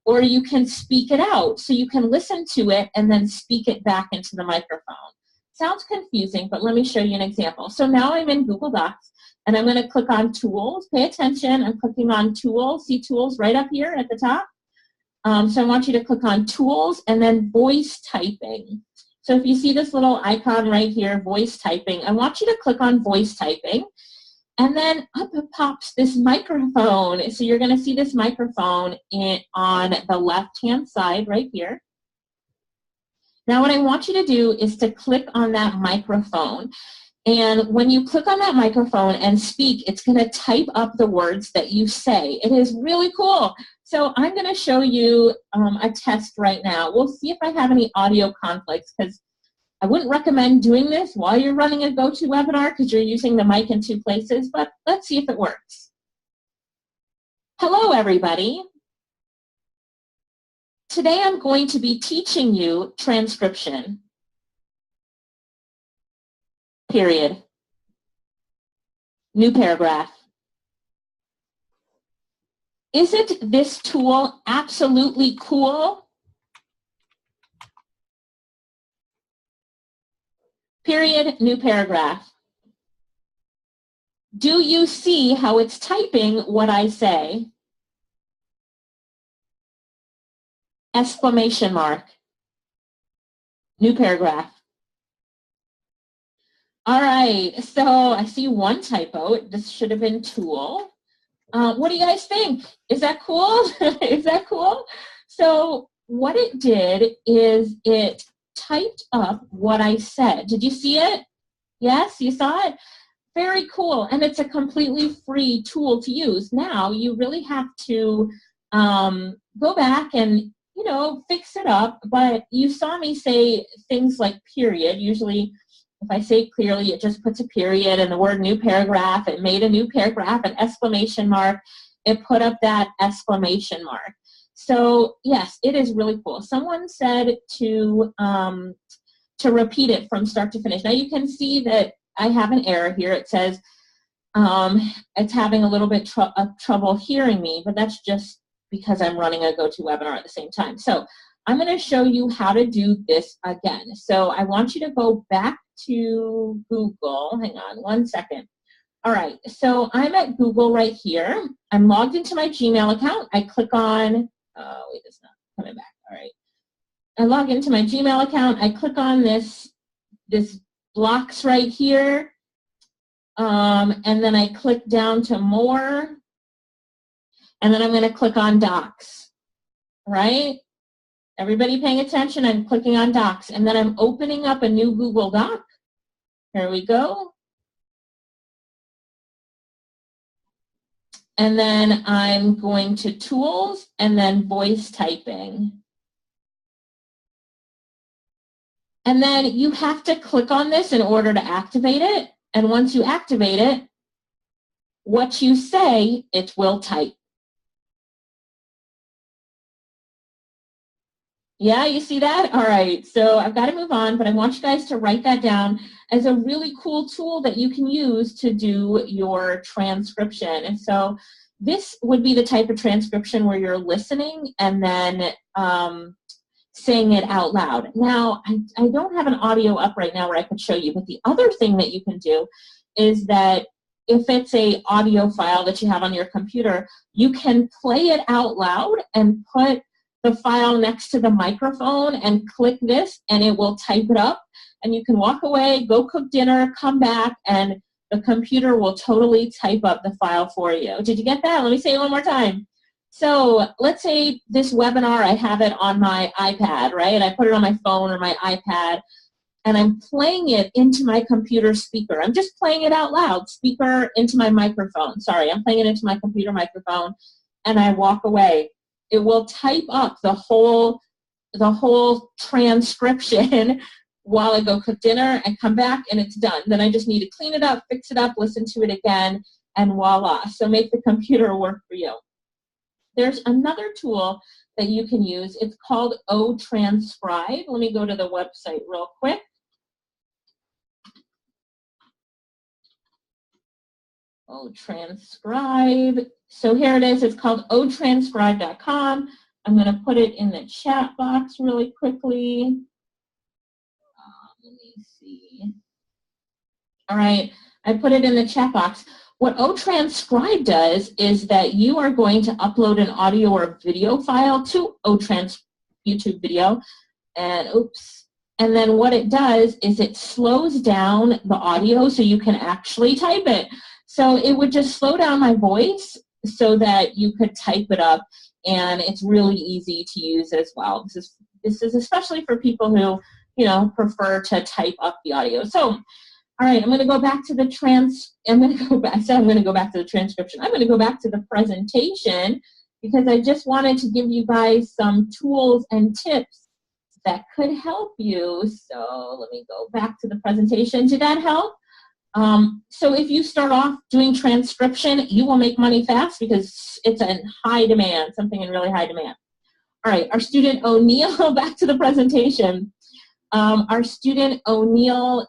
or you can speak it out. So you can listen to it and then speak it back into the microphone. Sounds confusing, but let me show you an example. So now I'm in Google Docs, and I'm going to click on Tools. Pay attention. I'm clicking on Tools. See Tools right up here at the top? So I want you to click on Tools and then Voice Typing. So if you see this little icon right here, Voice Typing, I want you to click on Voice Typing. And then up pops this microphone. So you're going to see this microphone on the left-hand side right here. Now what I want you to do is to click on that microphone. And when you click on that microphone and speak, it's going to type up the words that you say. It is really cool. So I'm going to show you a test right now. We'll see if I have any audio conflicts, because I wouldn't recommend doing this while you're running a GoToWebinar because you're using the mic in 2 places, but let's see if it works. Hello, everybody. Today I'm going to be teaching you transcription. Period. New paragraph. Isn't this tool absolutely cool? Period, new paragraph. Do you see how it's typing what I say? Exclamation mark. New paragraph. All right, so I see one typo. This should have been tool. What do you guys think? Is that cool? Is that cool? So what it did is it typed up what I said. Did you see it? Yes, you saw it? Very cool, and it's a completely free tool to use. Now you really have to go back and fix it up, but you saw me say things like period. Usually if I say clearly, it just puts a period and the word new paragraph. It made a new paragraph, an exclamation mark. It put up that exclamation mark. So yes, it is really cool. Someone said to repeat it from start to finish. Now you can see that I have an error here. It says it's having a little bit of trouble hearing me, but that's just because I'm running a GoToWebinar at the same time. So I'm going to show you how to do this again. So I want you to go back to Google. Hang on one second. All right, so I'm at Google right here. I'm logged into my Gmail account. I click on, oh, wait, it's not coming back. All right. I log into my Gmail account. I click on this blocks right here. And then I click down to more. And then I'm going to click on Docs, right? Everybody paying attention? I'm clicking on Docs. And then I'm opening up a new Google Doc. Here we go. And then I'm going to Tools and then Voice Typing. And then you have to click on this in order to activate it. And once you activate it, what you say, it will type. Yeah, you see that? All right, so I've got to move on, but I want you guys to write that down as a really cool tool that you can use to do your transcription. And so this would be the type of transcription where you're listening and then saying it out loud. Now, I don't have an audio up right now where I could show you, but the other thing that you can do is that if it's an audio file that you have on your computer, you can play it out loud and put the file next to the microphone and click this and it will type it up, and you can walk away, go cook dinner, come back, and the computer will totally type up the file for you. Did you get that? Let me say it one more time. So let's say this webinar, I have it on my iPad, right? I put it on my phone or my iPad, and I'm playing it into my computer speaker. I'm just playing it out loud, speaker into my microphone. Sorry, I'm playing it into my computer microphone, and I walk away. It will type up the whole transcription while I go cook dinner and come back, and it's done. Then I just need to clean it up, fix it up, listen to it again, and voila. So make the computer work for you. There's another tool that you can use. It's called Transcribe. Let me go to the website real quick. Transcribe. So here it is. It's called otranscribe.com. I'm going to put it in the chat box really quickly. Let me see. All right. I put it in the chat box. What Transcribe does is that you are going to upload an audio or video file to YouTube video. And oops. And then what it does is it slows down the audio so you can actually type it. So it would just slow down my voice so that you could type it up, and it's really easy to use as well. This is especially for people who, prefer to type up the audio. So, all right, I'm going to go back to the I'm going to go back to the transcription. I'm going to go back to the presentation because I just wanted to give you guys some tools and tips that could help you. So let me go back to the presentation. Did that help? So if you start off doing transcription, you will make money fast because it's in high demand, something in really high demand. All right, our student O'Neill, back to the presentation. Our student O'Neill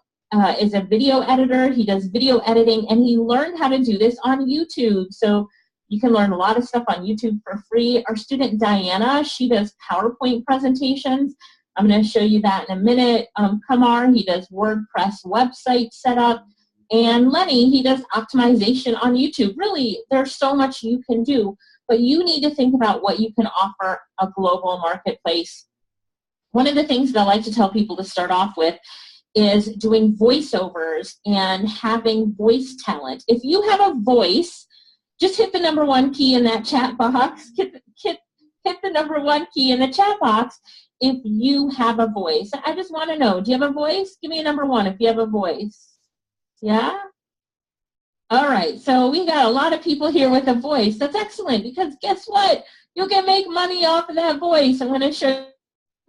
is a video editor. He does video editing, and he learned how to do this on YouTube. So You can learn a lot of stuff on YouTube for free. Our student Diana, she does PowerPoint presentations. I'm going to show you that in a minute. Kamar, he does WordPress website setup. And Lenny, he does optimization on YouTube. Really, there's so much you can do, but you need to think about what you can offer a global marketplace. One of the things that I like to tell people to start off with is doing voiceovers and having voice talent. If you have a voice, just hit the #1 key in that chat box. Hit the #1 key in the chat box if you have a voice. I just want to know, do you have a voice? Give me a #1 if you have a voice. Yeah? All right, so we got a lot of people here with a voice. That's excellent, because guess what? You can make money off of that voice. I'm going to show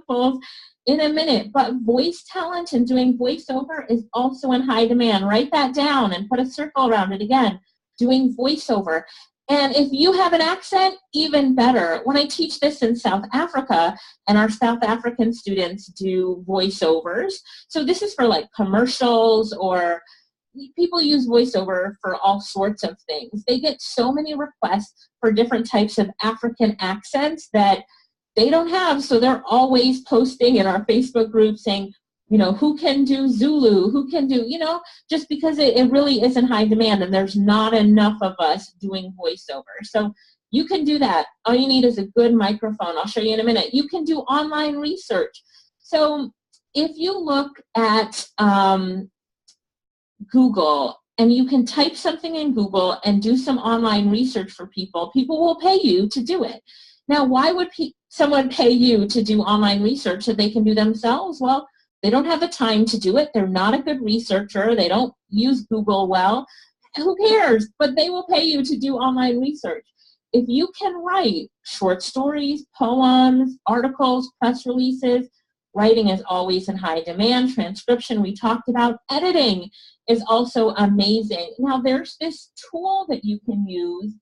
you in a minute, but voice talent and doing voiceover is also in high demand. Write that down and put a circle around it again, doing voiceover. And if you have an accent, even better. When I teach this in South Africa, and our South African students do voiceovers, so this is for like commercials, or people use voiceover for all sorts of things. They get so many requests for different types of African accents that they don't have, so they're always posting in our Facebook group saying, you know, who can do Zulu, who can do, you know, just because it really is in high demand and there's not enough of us doing voiceover. So you can do that. All you need is a good microphone. I'll show you in a minute. You can do online research. So if you look at Google, and you can type something in Google and do some online research for people, people will pay you to do it. Now, why would someone pay you to do online research that they can do themselves? Well, they don't have the time to do it. They're not a good researcher. They don't use Google well. Who cares? But they will pay you to do online research. If you can write short stories, poems, articles, press releases, writing is always in high demand. Transcription, we talked about. Editing is also amazing. Now, there's this tool that you can use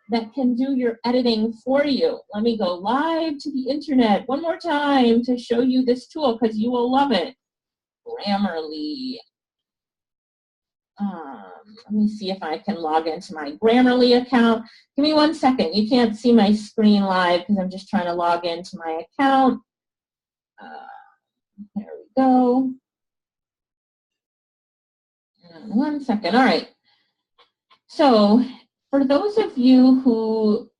that can do your editing for you. Let me go live to the internet one more time to show you this tool, because you will love it. Grammarly. Let me see if I can log into my Grammarly account. Give me 1 second. You can't see my screen live because I'm just trying to log into my account. There we go. 1 second. All right. So for those of you who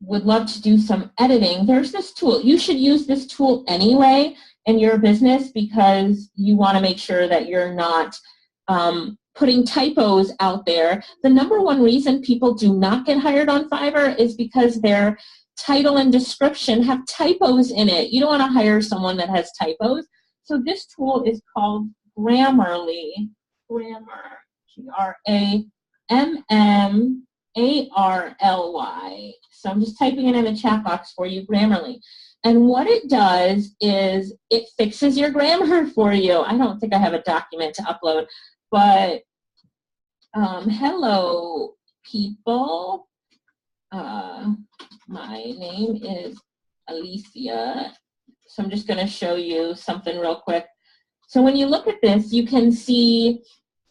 would love to do some editing, there's this tool. You should use this tool anyway in your business, because you want to make sure that you're not putting typos out there. The #1 reason people do not get hired on Fiverr is because their title and description have typos in it. You don't want to hire someone that has typos. So this tool is called Grammarly. Grammar, Grammarly. So I'm just typing it in the chat box for you, Grammarly. And what it does is it fixes your grammar for you. I don't think I have a document to upload, but hello, people. My name is Alicia. So I'm just going to show you something real quick. So when you look at this, you can see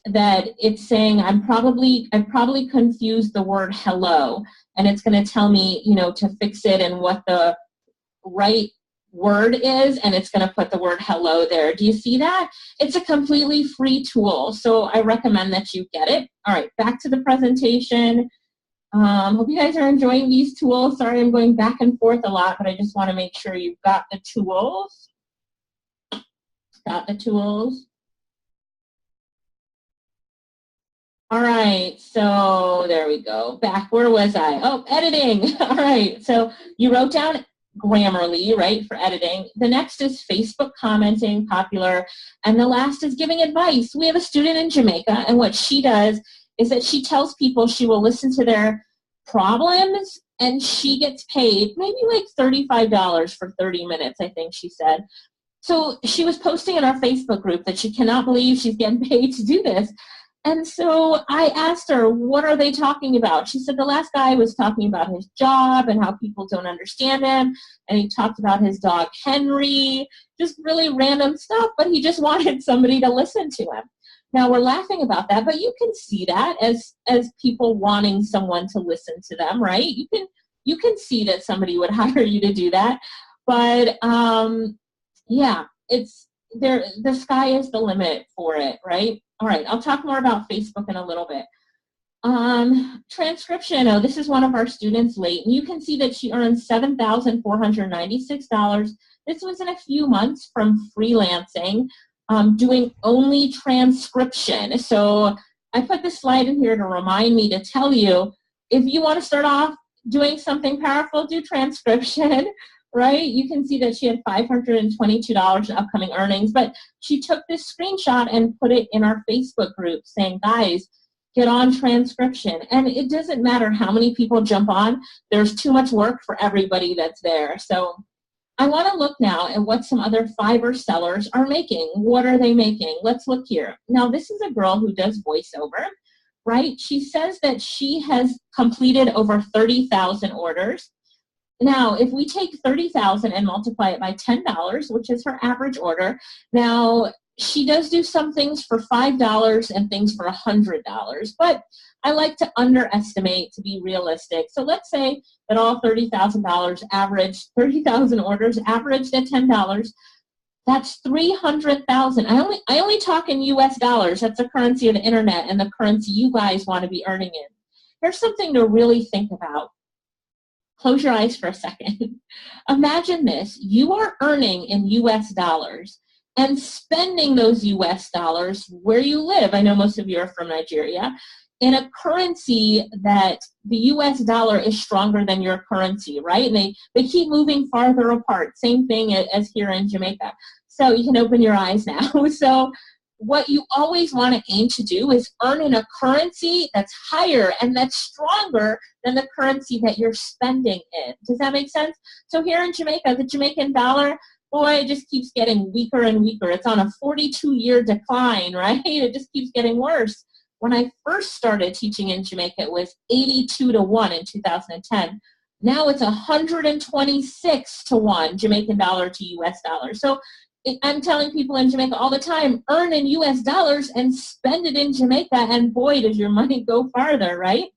that it's saying I probably confused the word hello, and it's going to tell me, you know, to fix it and what the right word is, and it's going to put the word hello there. Do you see that? It's a completely free tool, so I recommend that you get it. All right, back to the presentation. Hope you guys are enjoying these tools. Sorry I'm going back and forth a lot, but I just want to make sure you've got the tools. Got the tools. All right, so there we go. Back, where was I? Oh, editing. All right, so you wrote down Grammarly, right, for editing. The next is Facebook commenting, popular. And the last is giving advice. We have a student in Jamaica, and what she does is that she tells people she will listen to their problems, and she gets paid maybe like $35 for 30 minutes, I think she said. So she was posting in our Facebook group that she cannot believe she's getting paid to do this. And so I asked her, what are they talking about? She said the last guy was talking about his job and how people don't understand him. And he talked about his dog, Henry, just really random stuff, but he just wanted somebody to listen to him. Now we're laughing about that, but you can see that as people wanting someone to listen to them, right? You can see that somebody would hire you to do that, but yeah, it's there. The sky is the limit for it, right? All right, I'll talk more about Facebook in a little bit. Transcription. Oh, this is one of our students late, and you can see that she earned $7,496. This was in a few months from freelancing, doing only transcription. So I put this slide in here to remind me to tell you, if you want to start off doing something powerful, do transcription, right? You can see that she had $522 in upcoming earnings, but she took this screenshot and put it in our Facebook group saying, guys, get on transcription. And it doesn't matter how many people jump on, there's too much work for everybody that's there. So I want to look now at what some other Fiverr sellers are making. What are they making? Let's look here. Now, this is a girl who does voiceover, right? She says that she has completed over 30,000 orders. Now, if we take 30,000 and multiply it by $10, which is her average order, now she does do some things for $5 and things for $100, but I like to underestimate to be realistic. So let's say that all $30,000 averaged, 30,000 orders averaged at $10. That's 300,000. I only talk in US dollars. That's the currency of the internet and the currency you guys want to be earning in. Here's something to really think about. Close your eyes for a second. Imagine this. You are earning in US dollars and spending those US dollars where you live. I know most of you are from Nigeria. In a currency that the US dollar is stronger than your currency, right? And they keep moving farther apart. Same thing as here in Jamaica. So you can open your eyes now. So what you always want to aim to do is earn in a currency that's higher and that's stronger than the currency that you're spending in. Does that make sense? So here in Jamaica, the Jamaican dollar, boy, it just keeps getting weaker and weaker. It's on a 42-year decline, right? It just keeps getting worse. When I first started teaching in Jamaica, it was 82-1 in 2010. Now it's 126-1 Jamaican dollar to US dollar. So I'm telling people in Jamaica all the time, earn in US dollars and spend it in Jamaica, and boy, does your money go farther, right?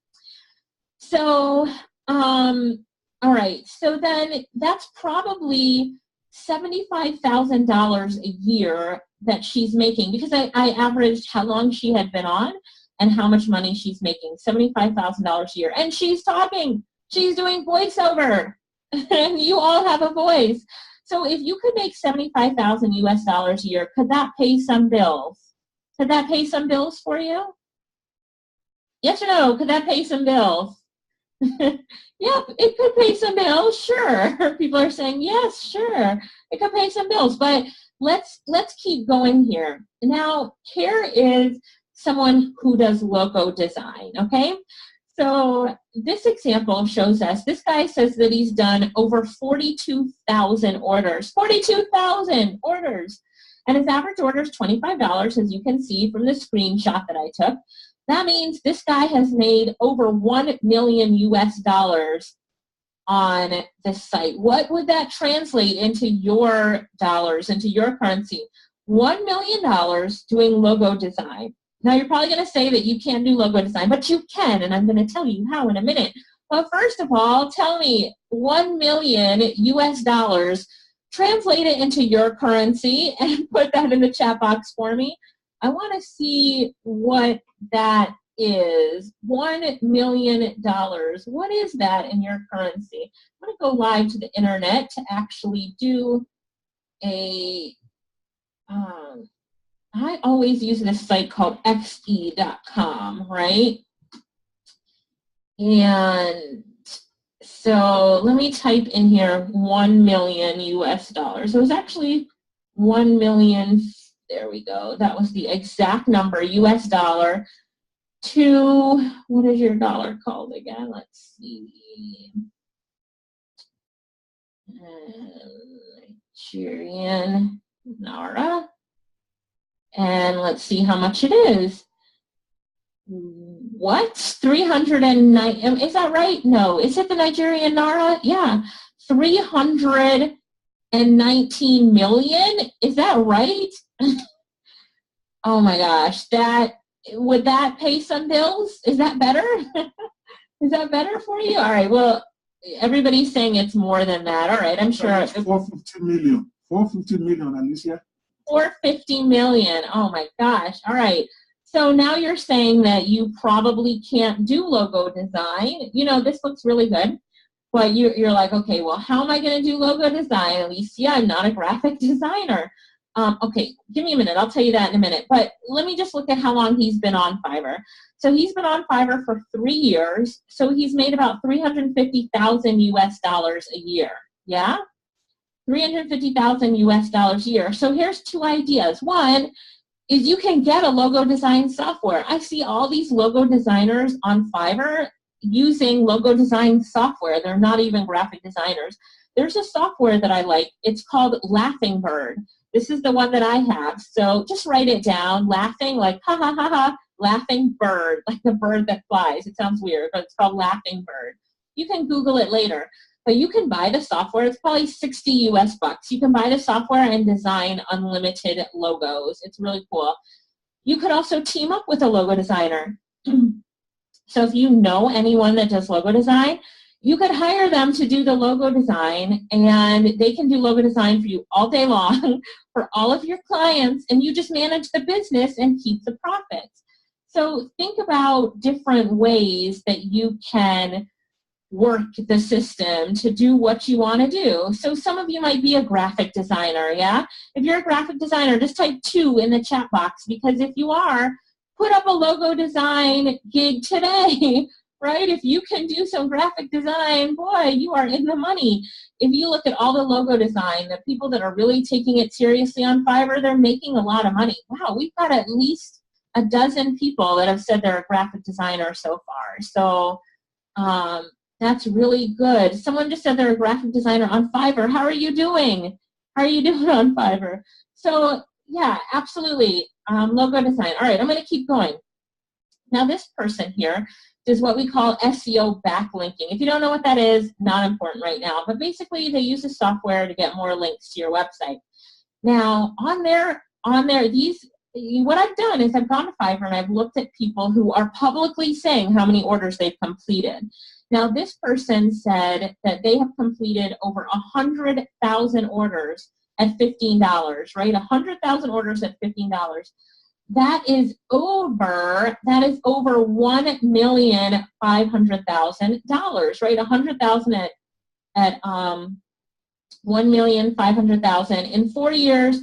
So, all right, so then that's probably $75,000 a year that she's making, because I averaged how long she had been on and how much money she's making, $75,000 a year. And she's talking, she's doing voiceover, and you all have a voice. So if you could make 75,000 US dollars a year, could that pay some bills? Could that pay some bills for you? Yes or no? Could that pay some bills? Yep, it could pay some bills, sure. People are saying, yes, sure, it could pay some bills. But let's keep going here. Now, here is someone who does logo design, okay? So this example shows us, this guy says that he's done over 42,000 orders. 42,000 orders. And his average order is $25, as you can see from the screenshot that I took. That means this guy has made over 1 million US dollars on this site. What would that translate into your dollars, into your currency? $1 million doing logo design. Now, you're probably going to say that you can't do logo design, but you can, and I'm going to tell you how in a minute. But first of all, tell me 1 million US dollars, translate it into your currency and put that in the chat box for me. I want to see what that is. $1 million. What is that in your currency? I'm going to go live to the internet to actually do a, I always use this site called xe.com, right? And so let me type in here 1 million US dollars. So it was actually 1 million. There we go. That was the exact number, US dollar, to, what is your dollar called again? Let's see. Nigerian Naira. And let's see how much it is. What? 309, is that right? No. Is it the Nigerian Naira? Yeah. 319 million? Is that right? Oh my gosh, would that pay some bills? Is that better? Is that better for you? All right, well, everybody's saying it's more than that. All right, I'm sure. 450 million. 450 million, Alicia. 450 million. Oh my gosh. All right. So now you're saying that you probably can't do logo design. You know, this looks really good. But you're like, okay, well, how am I going to do logo design? Alicia, I'm not a graphic designer. Okay, give me a minute. I'll tell you that in a minute. But let me just look at how long he's been on Fiverr. So he's been on Fiverr for 3 years. So he's made about 350,000 US dollars a year. Yeah? 350,000 US dollars a year. So here's 2 ideas. One is you can get a logo design software. I see all these logo designers on Fiverr using logo design software. They're not even graphic designers. There's a software that I like. It's called Laughing Bird. This is the one that I have. So just write it down. Laughing, like ha ha ha ha, Laughing Bird, like the bird that flies. It sounds weird, but it's called Laughing Bird. You can Google it later. But you can buy the software. It's probably 60 US bucks. You can buy the software and design unlimited logos. It's really cool. You could also team up with a logo designer. So if you know anyone that does logo design, you could hire them to do the logo design, and they can do logo design for you all day long for all of your clients, and you just manage the business and keep the profits. So think about different ways that you can work the system to do what you want to do. So some of you might be a graphic designer, yeah? If you're a graphic designer, just type 2 in the chat box, because if you are, put up a logo design gig today, right? If you can do some graphic design, boy, you are in the money. If you look at all the logo design, the people that are really taking it seriously on Fiverr, they're making a lot of money. Wow, we've got at least a dozen people that have said they're a graphic designer so far. So that's really good. Someone just said they're a graphic designer on Fiverr. How are you doing? How are you doing on Fiverr? So yeah, absolutely. Logo design. All right, I'm going to keep going. Now this person here does what we call SEO backlinking. If you don't know what that is, not important right now. But basically, they use a software to get more links to your website. Now, on there, what I've done is I've gone to Fiverr and I've looked at people who are publicly saying how many orders they've completed. Now, this person said that they have completed over 100,000 orders at $15, right? 100,000 orders at $15. That is over $1,500,000, right? 100,000 at $1,500,000. In 4 years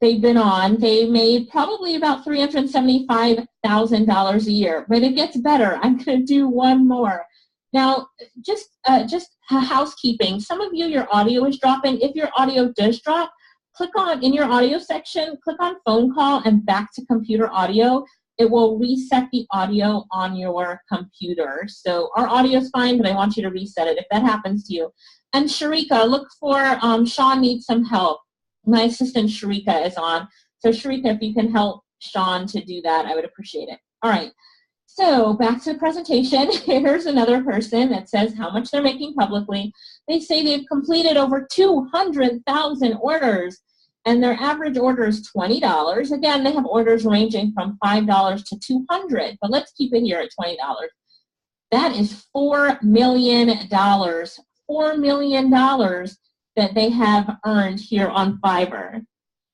they've been on, they made probably about $375,000 a year. But it gets better. I'm going to do one more. Now, just housekeeping. Some of you, your audio is dropping. If your audio does drop, click on, in your audio section, click on phone call and back to computer audio. It will reset the audio on your computer. So our audio is fine, but I want you to reset it if that happens to you. And Sharika, look for Sean needs some help. My assistant Sharika is on. So Sharika, if you can help Sean to do that, I would appreciate it. All right. So back to the presentation. Here's another person that says how much they're making publicly. They say they've completed over 200,000 orders, and their average order is $20. Again, they have orders ranging from $5 to $200, but let's keep it here at $20. That is $4 million. $4 million that they have earned here on Fiverr.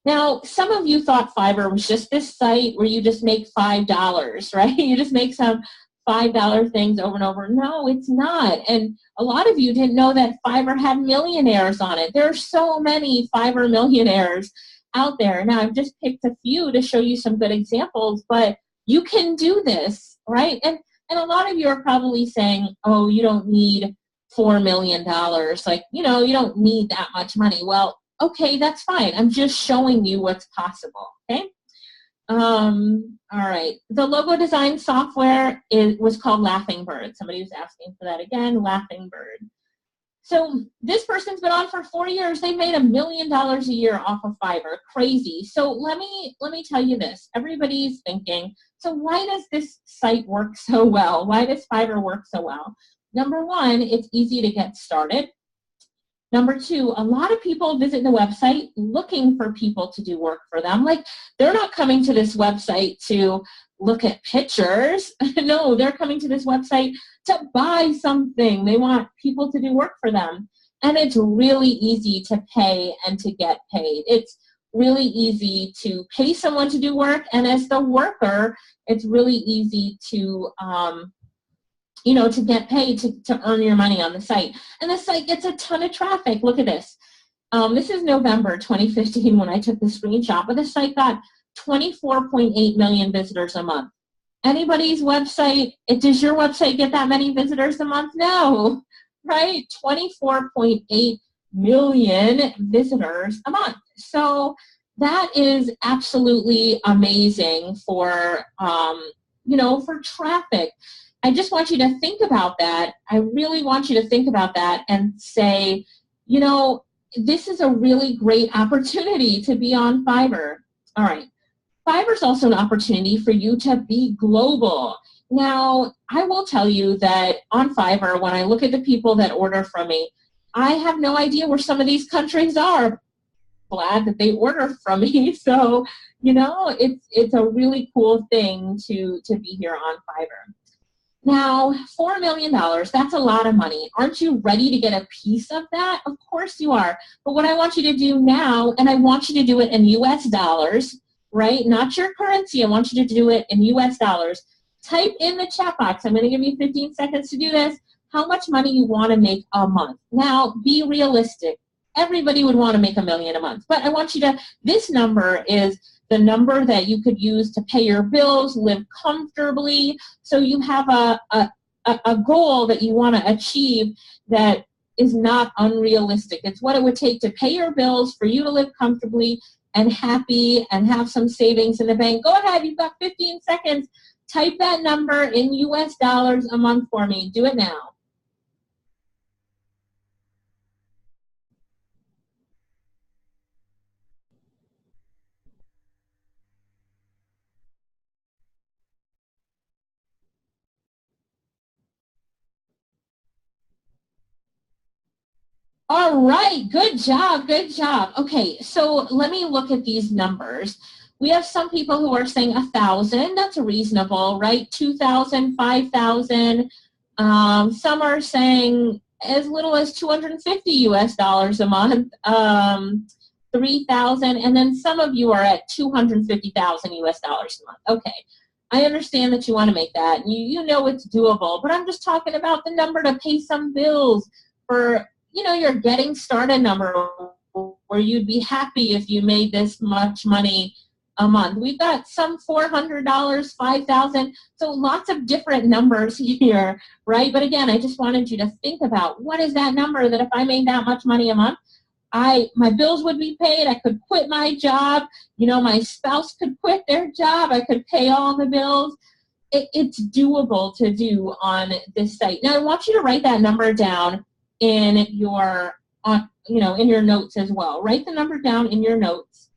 Now, some of you thought Fiverr was just this site where you just make $5, right? You just make some $5 things over and over. No, it's not. And a lot of you didn't know that Fiverr had millionaires on it. There are so many Fiverr millionaires out there. Now, I've just picked a few to show you some good examples, but you can do this, right? And a lot of you are probably saying, oh, you don't need $4 million. Like, you know, you don't need that much money. Well, okay, that's fine. I'm just showing you what's possible, okay? All right. The logo design software was called Laughing Bird. Somebody was asking for that again, Laughing Bird. So this person's been on for 4 years. They've made $1 million a year off of Fiverr. Crazy. So let me tell you this. Everybody's thinking, so why does this site work so well? Why does Fiverr work so well? Number one, it's easy to get started. Number two, a lot of people visit the website looking for people to do work for them. Like, they're not coming to this website to look at pictures. No, they're coming to this website to buy something. They want people to do work for them. And it's really easy to pay and to get paid. It's really easy to pay someone to do work. And as the worker, it's really easy to, to get paid to earn your money on the site. And the site gets a ton of traffic. Look at this. This is November 2015 when I took the screenshot, but the site got 24.8 million visitors a month. Anybody's website, does your website get that many visitors a month? No, right? 24.8 million visitors a month. So that is absolutely amazing for, for traffic. I just want you to think about that. I really want you to think about that and say, this is a really great opportunity to be on Fiverr. All right. Fiverr is also an opportunity for you to be global. Now, I will tell you that on Fiverr, when I look at the people that order from me, I have no idea where some of these countries are. Glad that they order from me. So, it's a really cool thing to be here on Fiverr. Now, $4 million, that's a lot of money. Aren't you ready to get a piece of that? Of course you are. But what I want you to do now, and I want you to do it in US dollars, right? Not your currency. I want you to do it in US dollars. Type in the chat box. I'm going to give you 15 seconds to do this. How much money you want to make a month. Now, be realistic. Everybody would want to make $1 million a month. But I want you to, this number is the number that you could use to pay your bills, live comfortably. So you have a goal that you want to achieve that is not unrealistic. It's what it would take to pay your bills, for you to live comfortably and happy and have some savings in the bank. Go ahead, you've got 15 seconds. Type that number in US dollars a month for me. Do it now. All right, good job, good job. Okay, so let me look at these numbers. We have some people who are saying 1,000, that's reasonable, right? 2,000, 5,000. Some are saying as little as 250 US dollars a month, 3,000, and then some of you are at 250,000 US dollars a month. Okay, I understand that you want to make that. You know it's doable, but I'm just talking about the number to pay some bills for, your getting started number where you'd be happy if you made this much money a month. We've got some $400, $5,000, so lots of different numbers here, right? But again, I just wanted you to think about what is that number that if I made that much money a month, my bills would be paid, I could quit my job, my spouse could quit their job, I could pay all the bills. It's doable to do on this site. Now I want you to write that number down in your, in your notes as well. Write the number down in your notes.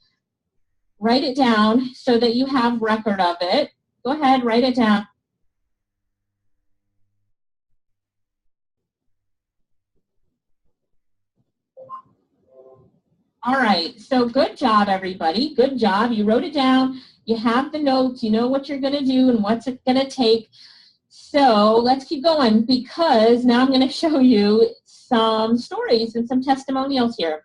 Write it down so that you have record of it. Go ahead, write it down. All right, so good job, everybody. Good job. You wrote it down. You have the notes. You know what you're going to do and what's it going to take. So let's keep going, because now I'm going to show you some stories and some testimonials here.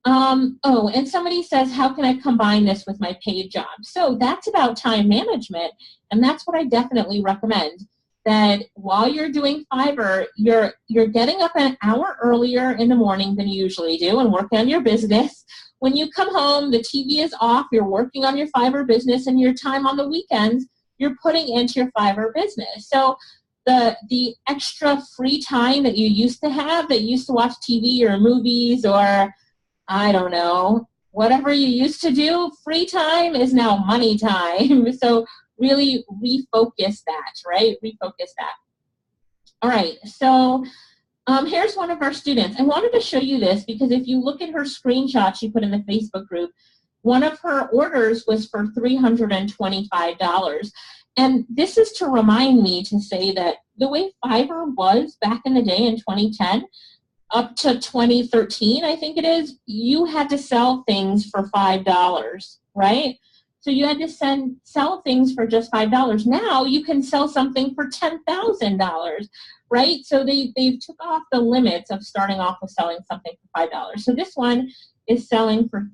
And somebody says, how can I combine this with my paid job? So that's about time management, and that's what I definitely recommend. That while you're doing Fiverr, you're getting up an hour earlier in the morning than you usually do and working on your business. When you come home, the TV is off, you're working on your Fiverr business, and your time on the weekends, you're putting into your Fiverr business. So the extra free time that you used to have, that you used to watch TV or movies or, I don't know, whatever you used to do, free time is now money time. So really refocus that, right? Refocus that. All right, so here's one of our students. I wanted to show you this because if you look at her screenshot she put in the Facebook group, one of her orders was for $325. And this is to remind me to say that the way Fiverr was back in the day in 2010, up to 2013, I think it is, you had to sell things for $5, right? So you had to sell things for just $5. Now you can sell something for $10,000, right? So they took off the limits of starting off with selling something for $5. So this one is selling for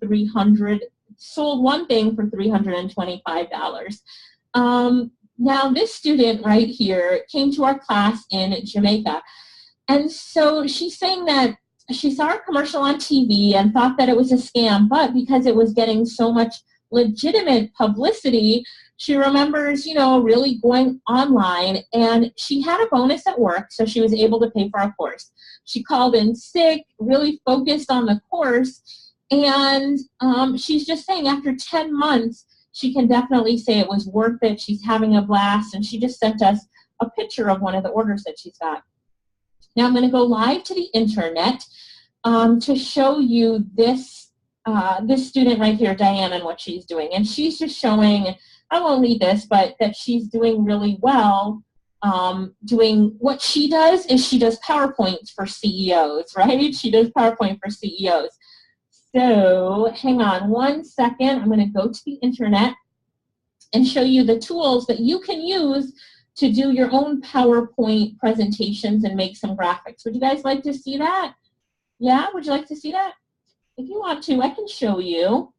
sold one thing for $325. Now this student right here came to our class in Jamaica. And so she's saying that she saw a commercial on TV and thought that it was a scam, but because it was getting so much legitimate publicity, she remembers, really going online, and she had a bonus at work, so she was able to pay for a course. She called in sick, really focused on the course, and she's just saying after 10 months, she can definitely say it was worth it. She's having a blast, and she just sent us a picture of one of the orders that she's got. Now I'm going to go live to the internet to show you this student right here, Diane, and what she's doing. And she's just showing, I won't read this, but that she's doing really well. Doing what she does is she does PowerPoints for CEOs, right? She does PowerPoint for CEOs. So hang on one second. I'm going to go to the internet and show you the tools that you can use to do your own PowerPoint presentations and make some graphics. Would you guys like to see that? Yeah, would you like to see that? If you want to, I can show you.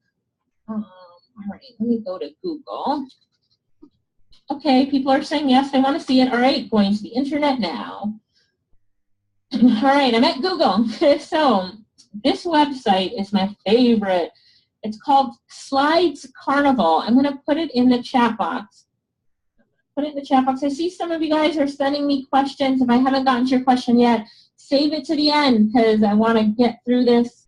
All right, let me go to Google. Okay, people are saying yes, they want to see it. All right, going to the internet now. All right, I'm at Google. So this website is my favorite. It's called Slides Carnival. I'm going to put it in the chat box. Put it in the chat box. I see some of you guys are sending me questions. If I haven't gotten to your question yet, save it to the end because I want to get through this.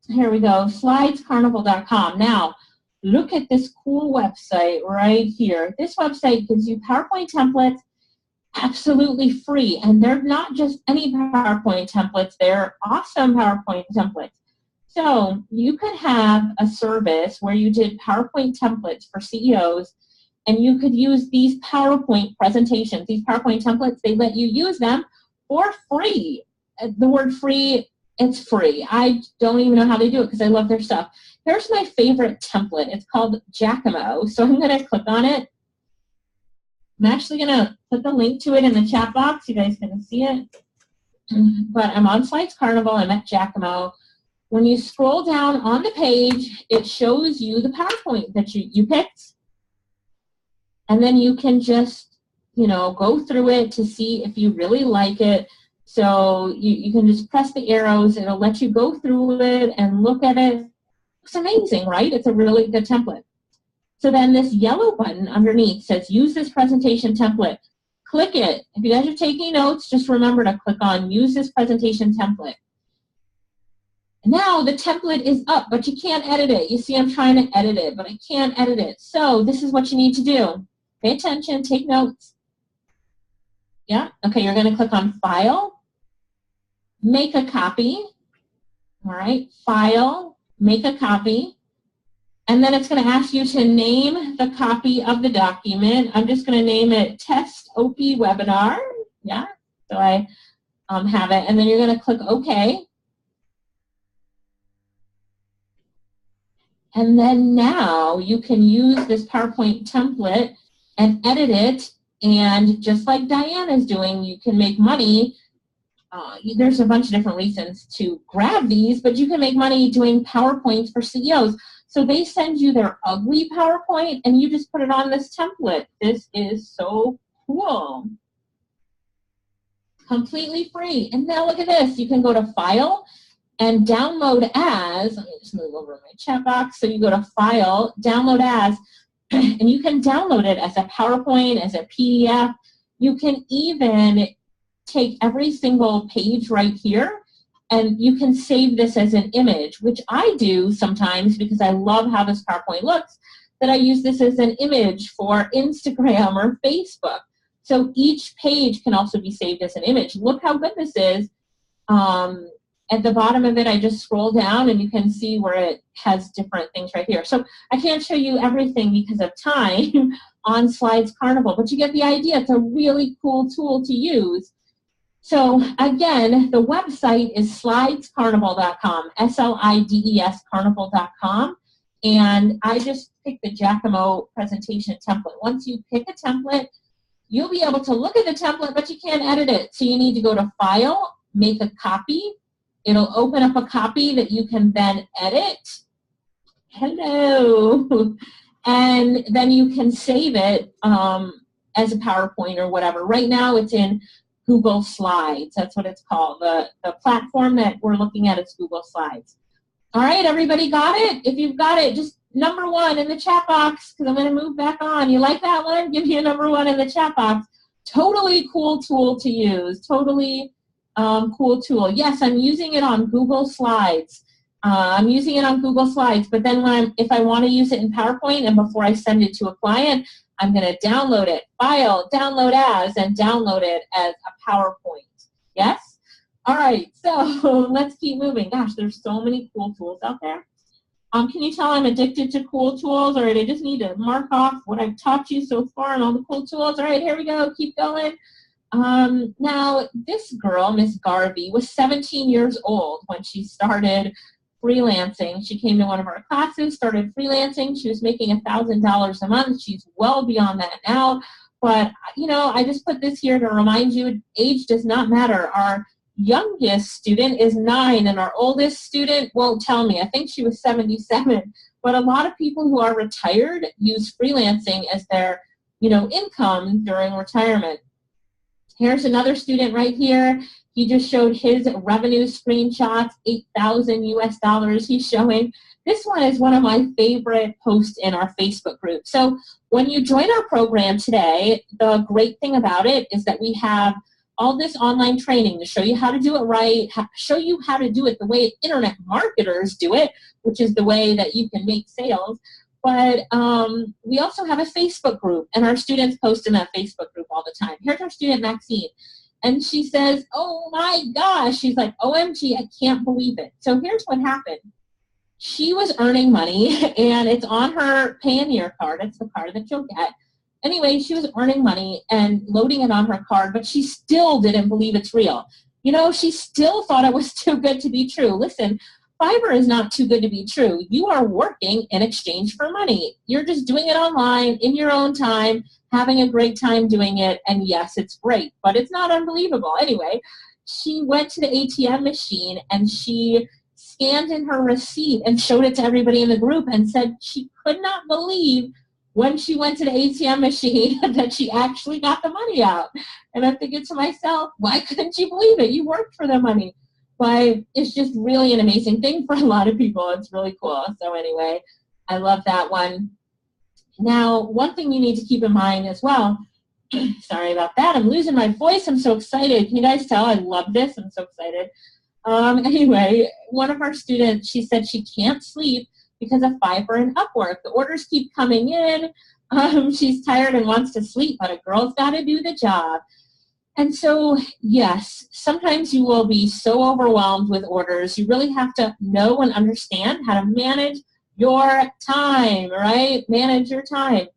Here we go, slidescarnival.com. Now, look at this cool website right here. This website gives you PowerPoint templates absolutely free, and they're not just any PowerPoint templates, they're awesome PowerPoint templates. So you could have a service where you did PowerPoint templates for CEOs, and you could use these PowerPoint presentations, these PowerPoint templates, they let you use them for free. The word free, it's free. I don't even know how they do it because I love their stuff. Here's my favorite template. It's called Giacomo. So I'm going to click on it. I'm actually going to put the link to it in the chat box. You guys can see it. But I'm on Slides Carnival. I'm at Giacomo. When you scroll down on the page, it shows you the PowerPoint that you picked. And then you can just, go through it to see if you really like it. So you can just press the arrows. It'll let you go through it and look at it. It's amazing, right? It's a really good template. So then this yellow button underneath says use this presentation template. Click it. If you guys are taking notes, just remember to click on use this presentation template. Now the template is up, but you can't edit it. You see I'm trying to edit it, but I can't edit it. So this is what you need to do. Pay attention, take notes. Yeah, okay, you're going to click on File, Make a Copy. All right, File, Make a Copy. And then it's going to ask you to name the copy of the document. I'm just going to name it Test OP Webinar. Yeah, so I have it. And then you're going to click OK. And then now you can use this PowerPoint template and edit it. And just like Diane is doing, you can make money. There's a bunch of different reasons to grab these, but you can make money doing PowerPoints for CEOs. So they send you their ugly PowerPoint, and you just put it on this template. This is so cool. Completely free. And now look at this. You can go to File and Download As. Let me just move over my chat box. So you go to File, Download As, and you can download it as a PowerPoint, as a PDF. You can even take every single page right here, and you can save this as an image, which I do sometimes because I love how this PowerPoint looks, that I use this as an image for Instagram or Facebook. So each page can also be saved as an image. Look how good this is. At the bottom of it, I just scroll down and you can see where it has different things right here. So I can't show you everything because of time on Slides Carnival, but you get the idea. It's a really cool tool to use So again, the website is slidescarnival.com, SLIDES carnival.com. And I just picked the Giacomo presentation template. Once you pick a template, you'll be able to look at the template, but you can't edit it. So you need to go to File, make a copy. It'll open up a copy that you can then edit. Hello. And then you can save it as a PowerPoint or whatever. Right now it's in Google Slides. That's what it's called. The platform that we're looking at is Google Slides. All right, everybody got it? If you've got it, just number 1 in the chat box, because I'm going to move back on. You like that one? Give me a number 1 in the chat box. Totally cool tool to use. Totally cool tool. Yes, I'm using it on Google Slides. I'm using it on Google Slides, but then if I want to use it in PowerPoint and before I send it to a client, I'm going to download it, File, Download As, and download it as a PowerPoint. Yes? All right, so let's keep moving. Gosh, there's so many cool tools out there. Can you tell I'm addicted to cool tools? All right, I just need to mark off what I've taught you so far and all the cool tools. All right, here we go. Keep going. Now, this girl, Miss Garvey, was 17 years old when she started freelancing. She came to one of our classes, started freelancing. She was making $1,000 a month. She's well beyond that now. But, you know, I just put this here to remind you, age does not matter. Our youngest student is 9, and our oldest student won't tell me. I think she was 77. But a lot of people who are retired use freelancing as their, you know, income during retirement. Here's another student right here. He just showed his revenue screenshots, $8,000 US he's showing. This one is one of my favorite posts in our Facebook group. So when you join our program today, the great thing about it is that we have all this online training to show you how to do it right, show you how to do it the way internet marketers do it, which is the way that you can make sales. But we also have a Facebook group, and our students post in that Facebook group all the time. Here's our student, Maxine. And she says, oh my gosh, she's like, OMG, I can't believe it. So here's what happened. She was earning money, and it's on her Payoneer card. It's the card that you'll get. Anyway, she was earning money and loading it on her card, but she still didn't believe it's real. You know, she still thought it was too good to be true. Listen, Fiverr is not too good to be true. You are working in exchange for money. You're just doing it online in your own time, having a great time doing it, and yes, it's great, but it's not unbelievable. Anyway, she went to the ATM machine and she scanned in her receipt and showed it to everybody in the group and said she could not believe when she went to the ATM machine that she actually got the money out. And I'm thinking to myself, why couldn't you believe it? You worked for the money. But it's just really an amazing thing for a lot of people. It's really cool. So anyway, I love that one. Now, one thing you need to keep in mind as well, sorry about that, I'm losing my voice. I'm so excited. Can you guys tell I love this? I'm so excited. Anyway, one of our students, she said she can't sleep because of Fiverr and Upwork. The orders keep coming in. She's tired and wants to sleep, but a girl's got to do the job. And so, yes, sometimes you will be so overwhelmed with orders. You really have to know and understand how to manage your time, right? Manage your time.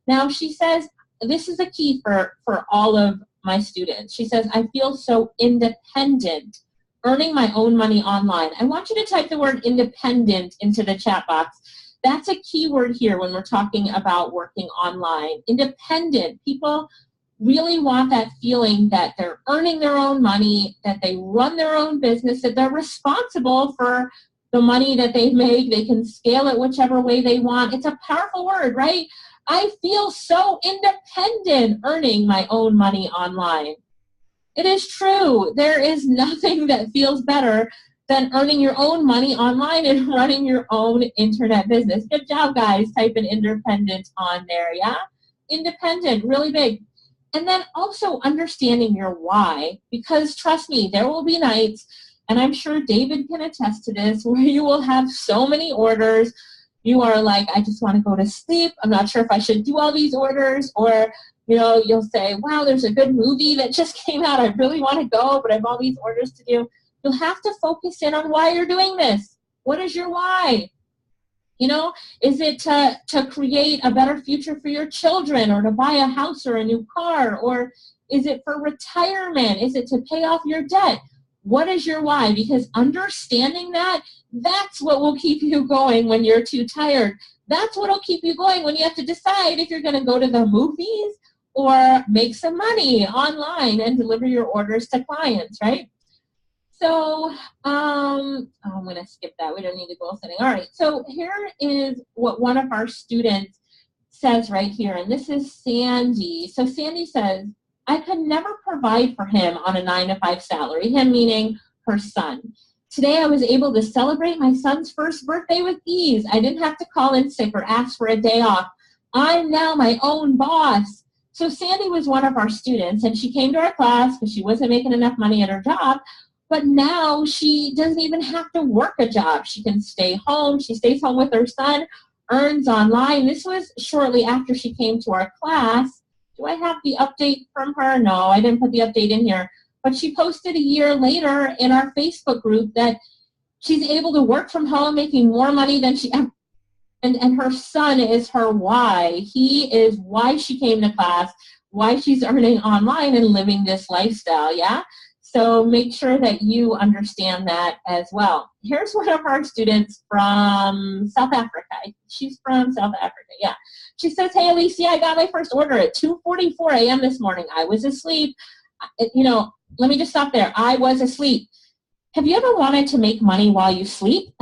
Now, she says, this is a key for all of my students. She says, I feel so independent, earning my own money online. I want you to type the word independent into the chat box. That's a key word here when we're talking about working online. Independent. People really want that feeling that they're earning their own money, that they run their own business, that they're responsible for the money that they make. They can scale it whichever way they want. It's a powerful word, right? I feel so independent earning my own money online. It is true. There is nothing that feels better than earning your own money online and running your own internet business. Good job, guys. Type in independent on there, yeah? Independent, really big. And then also understanding your why, because trust me, there will be nights, and I'm sure David can attest to this, where you will have so many orders. You are like, I just want to go to sleep. I'm not sure if I should do all these orders. Or, you know, you'll say, wow, there's a good movie that just came out. I really want to go, but I have all these orders to do. You'll have to focus in on why you're doing this. What is your why? You know, is it to create a better future for your children, or to buy a house or a new car? Or Is it for retirement? Is it to pay off your debt? What is your why? Because understanding that, that's what will keep you going when you're too tired. That's what will keep you going when you have to decide if you're going to go to the movies or make some money online and deliver your orders to clients, right? So I'm going to skip that. We don't need a goal setting. All right. So here is what one of our students says right here. And this is Sandy. So Sandy says, I could never provide for him on a 9-to-5 salary, him meaning her son. Today I was able to celebrate my son's first birthday with ease. I didn't have to call in sick or ask for a day off. I'm now my own boss. So Sandy was one of our students, and she came to our class because she wasn't making enough money at her job. But now she doesn't even have to work a job. She can stay home. She stays home with her son, earns online. This was shortly after she came to our class. Do I have the update from her? No, I didn't put the update in here. But she posted a year later in our Facebook group that she's able to work from home, making more money than she ever. And her son is her why. He is why she came to class, why she's earning online and living this lifestyle, yeah? So make sure that you understand that as well. Here's one of our students from South Africa. She's from South Africa, yeah. She says, hey, Alicia, I got my first order at 2:44 a.m. this morning. I was asleep. You know, let me just stop there. I was asleep. Have you ever wanted to make money while you sleep?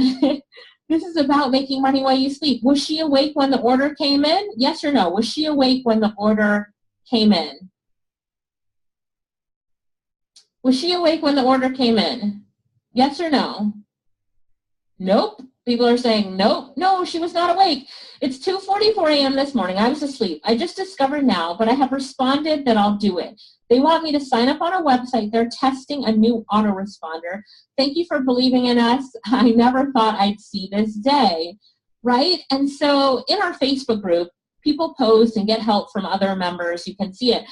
This is about making money while you sleep. Was she awake when the order came in? Yes or no? Was she awake when the order came in? Was she awake when the order came in? Yes or no? Nope. People are saying, nope, no, she was not awake. It's 2:44 a.m. this morning. I was asleep. I just discovered now, but I have responded that I'll do it. They want me to sign up on a website. They're testing a new autoresponder. Thank you for believing in us. I never thought I'd see this day, right? And so in our Facebook group, people post and get help from other members. You can see it.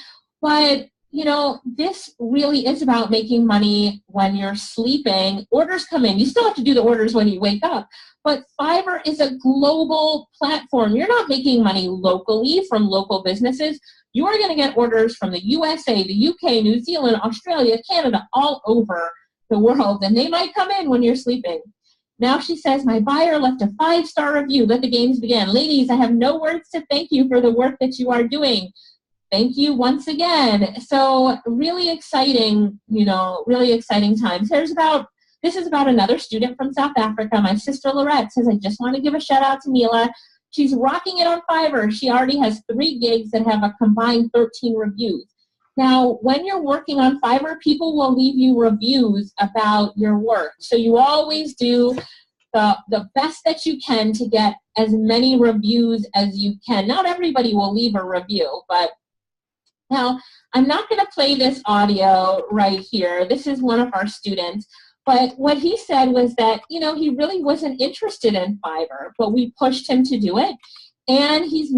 But you know, this really is about making money when you're sleeping. Orders come in. You still have to do the orders when you wake up. But Fiverr is a global platform. You're not making money locally from local businesses. You are going to get orders from the USA, the UK, New Zealand, Australia, Canada, all over the world. And they might come in when you're sleeping. Now she says, my buyer left a 5-star review. Let the games begin. Ladies, I have no words to thank you for the work that you are doing. Thank you once again. So really exciting, you know, really exciting times. This is about another student from South Africa. My sister Lorette says, I just want to give a shout out to Mila. She's rocking it on Fiverr. She already has 3 gigs that have a combined 13 reviews. Now, when you're working on Fiverr, people will leave you reviews about your work. So you always do the best that you can to get as many reviews as you can. Not everybody will leave a review, but now, I'm not going to play this audio right here. This is one of our students. But what he said was that, you know, he really wasn't interested in Fiverr, but we pushed him to do it. And he's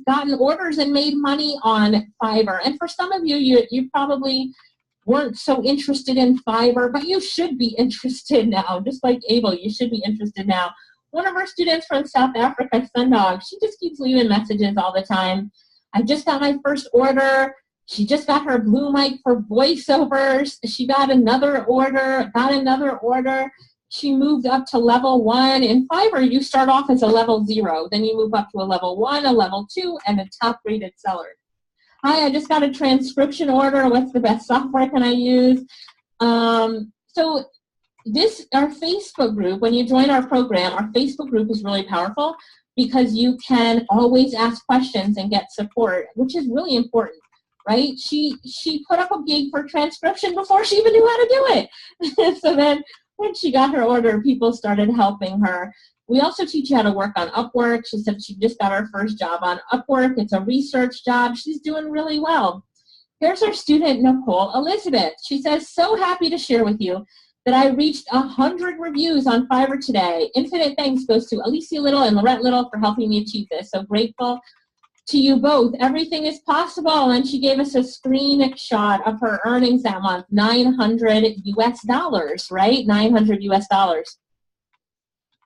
gotten orders and made money on Fiverr. And for some of you, you probably weren't so interested in Fiverr, but you should be interested now. Just like Abel, you should be interested now. One of our students from South Africa, Sundog, she just keeps leaving messages all the time. I just got my first order. She just got her blue mic for voiceovers. She got another order, She moved up to level 1. In Fiverr, you start off as a level 0. Then you move up to a level 1, a level 2, and a top-rated seller. Hi, I just got a transcription order. What's the best software can I use? So our Facebook group, when you join our program, our Facebook group is really powerful, because you can always ask questions and get support, which is really important, right? She put up a gig for transcription before she even knew how to do it. So then when she got her order, people started helping her. We also teach you how to work on Upwork. She said she just got her first job on Upwork. It's a research job. She's doing really well. Here's our student, Nicole Elizabeth. She says, so happy to share with you that I reached 100 reviews on Fiverr today. Infinite thanks goes to Alicia Little and Lorette Little for helping me achieve this. So grateful to you both. Everything is possible. And she gave us a screenshot of her earnings that month, $900 US, right? $900 US.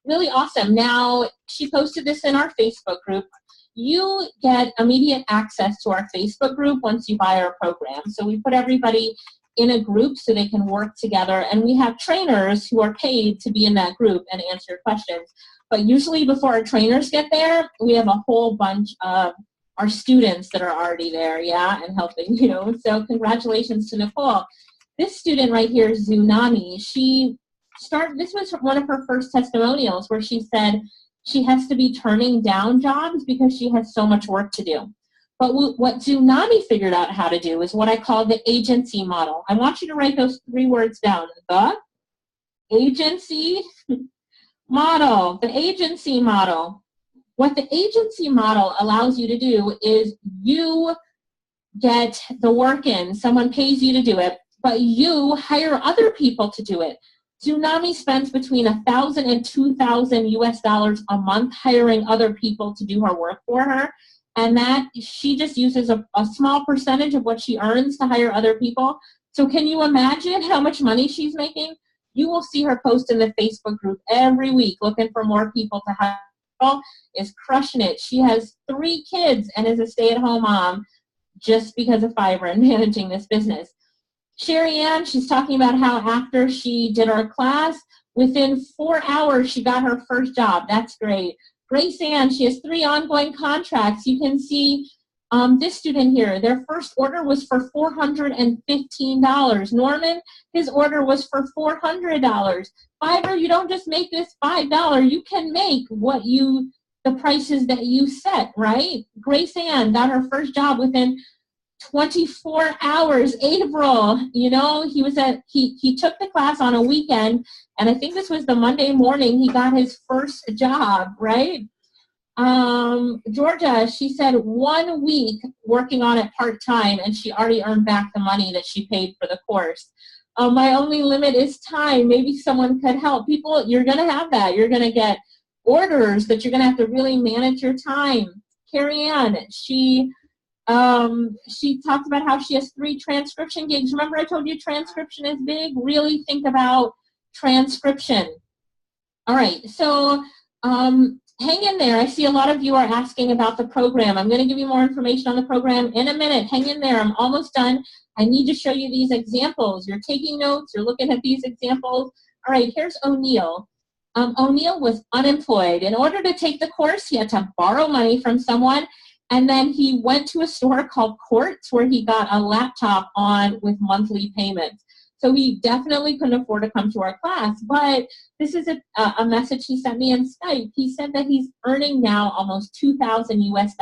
Really awesome. Now, she posted this in our Facebook group. you get immediate access to our Facebook group once you buy our program. So we put everybody in a group so they can work together, and we have trainers who are paid to be in that group and answer questions. But usually before our trainers get there, we have a whole bunch of our students that are already there, yeah, and helping, you know. So congratulations to Nicole. This student right here, Tsunami, this was one of her first testimonials where she said she has to be turning down jobs because she has so much work to do. But what Tsunami figured out how to do is what I call the agency model. I want you to write those 3 words down. The agency model. The agency model. What the agency model allows you to do is you get the work in. Someone pays you to do it, but you hire other people to do it. Tsunami spends between $1,000 and $2,000 US a month hiring other people to do her work for her. And that she just uses a small percentage of what she earns to hire other people. So can you imagine how much money she's making? You will see her post in the Facebook group every week looking for more people to hire. Is crushing it. She has 3 kids and is a stay-at-home mom just because of Fiverr and managing this business. Sherry Ann, she's talking about how after she did our class, within 4 hours she got her first job. That's great. Grace Ann, she has 3 ongoing contracts. You can see this student here, their first order was for $415. Norman, his order was for $400. Fiverr, you don't just make this $5. You can make the prices that you set, right? Grace Ann got her first job within 24 hours. April, you know, he took the class on a weekend, and I think this was the Monday morning he got his first job, right? Georgia, she said 1 week working on it part-time, and she already earned back the money that she paid for the course. My only limit is time. Maybe someone could help. People, you're going to have that. You're going to get orders that you're going to have to really manage your time. Carrie Ann, she talked about how she has 3 transcription gigs. Remember I told you transcription is big? Really think about transcription. All right, so hang in there. I see a lot of you are asking about the program. I'm going to give you more information on the program in a minute. Hang in there. I'm almost done. I need to show you these examples. You're taking notes. You're looking at these examples. All right, here's O'Neill. O'Neill was unemployed. In order to take the course, he had to borrow money from someone, and then he went to a store called Quartz where he got a laptop with monthly payments. So he definitely couldn't afford to come to our class, but this is a message he sent me in Skype. He said that he's earning now almost $2,000 US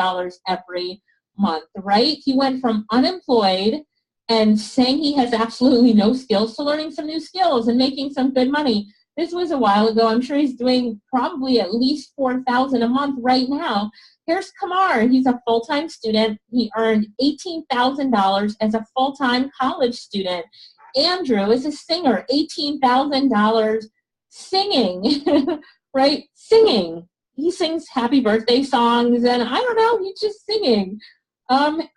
every month, right? He went from unemployed and saying he has absolutely no skills to learning some new skills and making some good money. This was a while ago. I'm sure he's doing probably at least $4,000 a month right now. Here's Kamar. He's a full-time student. He earned $18,000 as a full-time college student. Andrew is a singer, $18,000 singing, right? Singing. He sings happy birthday songs, and I don't know, he's just singing.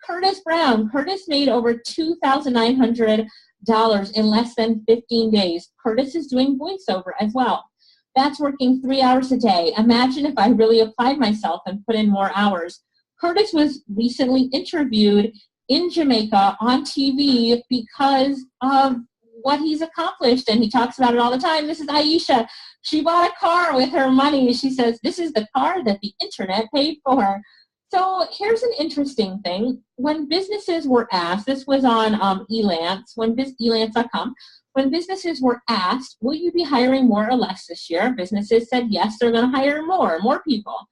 Curtis Brown. Curtis made over $2,900 in less than 15 days. Curtis is doing voiceover as well. That's working 3 hours a day. Imagine if I really applied myself and put in more hours. Curtis was recently interviewed in Jamaica on TV because of what he's accomplished, and he talks about it all the time. This is Aisha. She bought a car with her money. She says, this is the car that the internet paid for. So here's an interesting thing. When businesses were asked, this was on Elance, elance.com, when businesses were asked, will you be hiring more or less this year? Businesses said, yes, they're going to hire more people.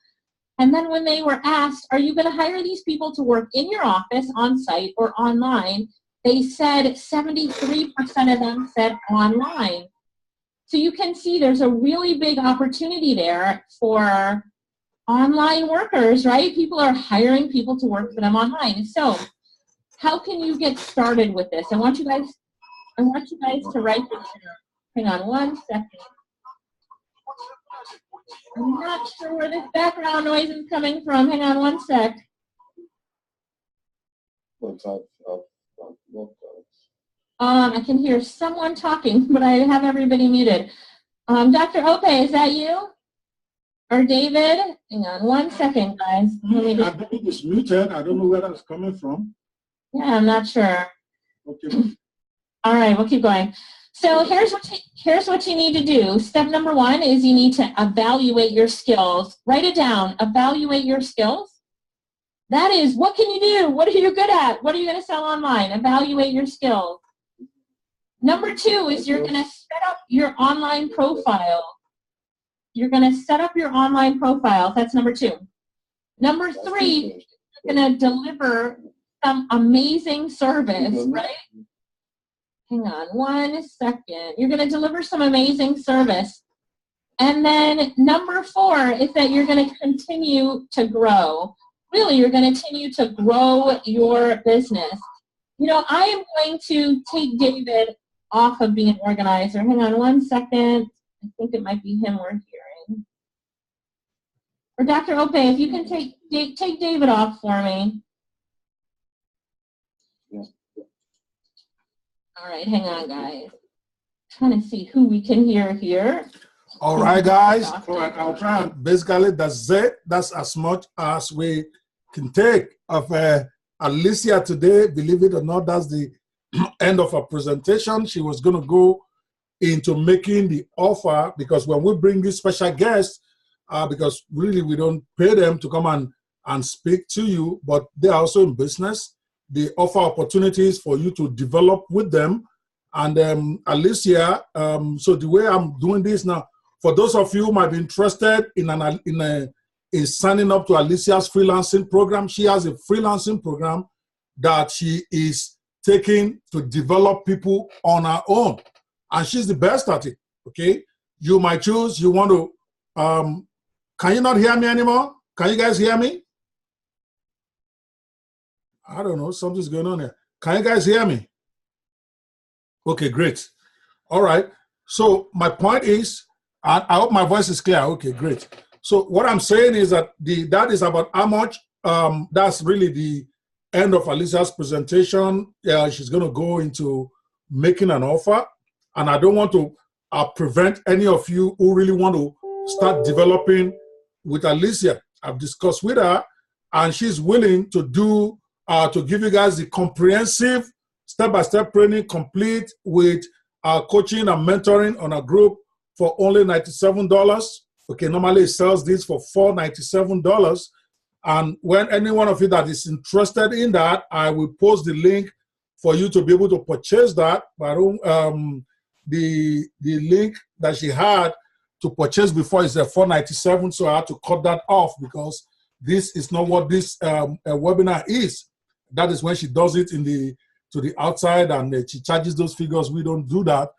And then when they were asked, are you going to hire these people to work in your office, on site, or online? They said 73% of them said online. So you can see there's a really big opportunity there for online workers, right? People are hiring people to work for them online. So how can you get started with this? I want you guys to write this down. Hang on one second. I'm not sure where this background noise is coming from. Hang on one sec. I can hear someone talking, but I have everybody muted. Dr. Ope, is that you? or David? Hang on 1 second, guys. Let me just... David is muted. I don't know where that's coming from. Yeah, I'm not sure. Okay. All right, we'll keep going. So here's what you need to do. Step number 1 is you need to evaluate your skills. Write it down. Evaluate your skills. That is, what can you do? What are you good at? What are you going to sell online? Evaluate your skills. Number 2 is you're going to set up your online profile. You're going to set up your online profile. That's number 2. Number 3, you're going to deliver some amazing service, right? Hang on 1 second. You're going to deliver some amazing service. And then number 4 is that you're going to continue to grow. Really, you're going to continue to grow your business. You know, I am going to take David off of being an organizer. Hang on 1 second. I think it might be him we're hearing. Or Dr. Ope, if you can take David off for me. Yeah. All right, hang on, guys. Trying to see who we can hear here. All right, guys. All right, I'll try. Basically, that's it. That's as much as we can take of Alicia today. Believe it or not, that's the end of her presentation. She was going to go into making the offer, because when we bring these special guests, because really we don't pay them to come and speak to you, but they're also in business. They offer opportunities for you to develop with them. And Alicia, so the way I'm doing this now, for those of you who might be interested in signing up to Alicia's freelancing program, she has a freelancing program that she is taking to develop people on her own. And she's the best at it, okay? You might choose, you want to, can you not hear me anymore? Can you guys hear me? I don't know, something's going on here. Can you guys hear me? Okay, great. All right. So my point is, I hope my voice is clear. Okay, great. So what I'm saying is that that is about how much, that's really the end of Alicia's presentation. She's going to go into making an offer. And I don't want to prevent any of you who really want to start developing with Alicia. I've discussed with her, and she's willing to do to give you guys the comprehensive step-by-step training, complete with coaching and mentoring on a group for only $97. Okay, normally it sells this for $497. And when any one of you that is interested in that, I will post the link for you to be able to purchase that. But the link that she had to purchase before is $497, so I had to cut that off because this is not what this webinar is. That is when she does it to the outside, and she charges those figures. We don't do that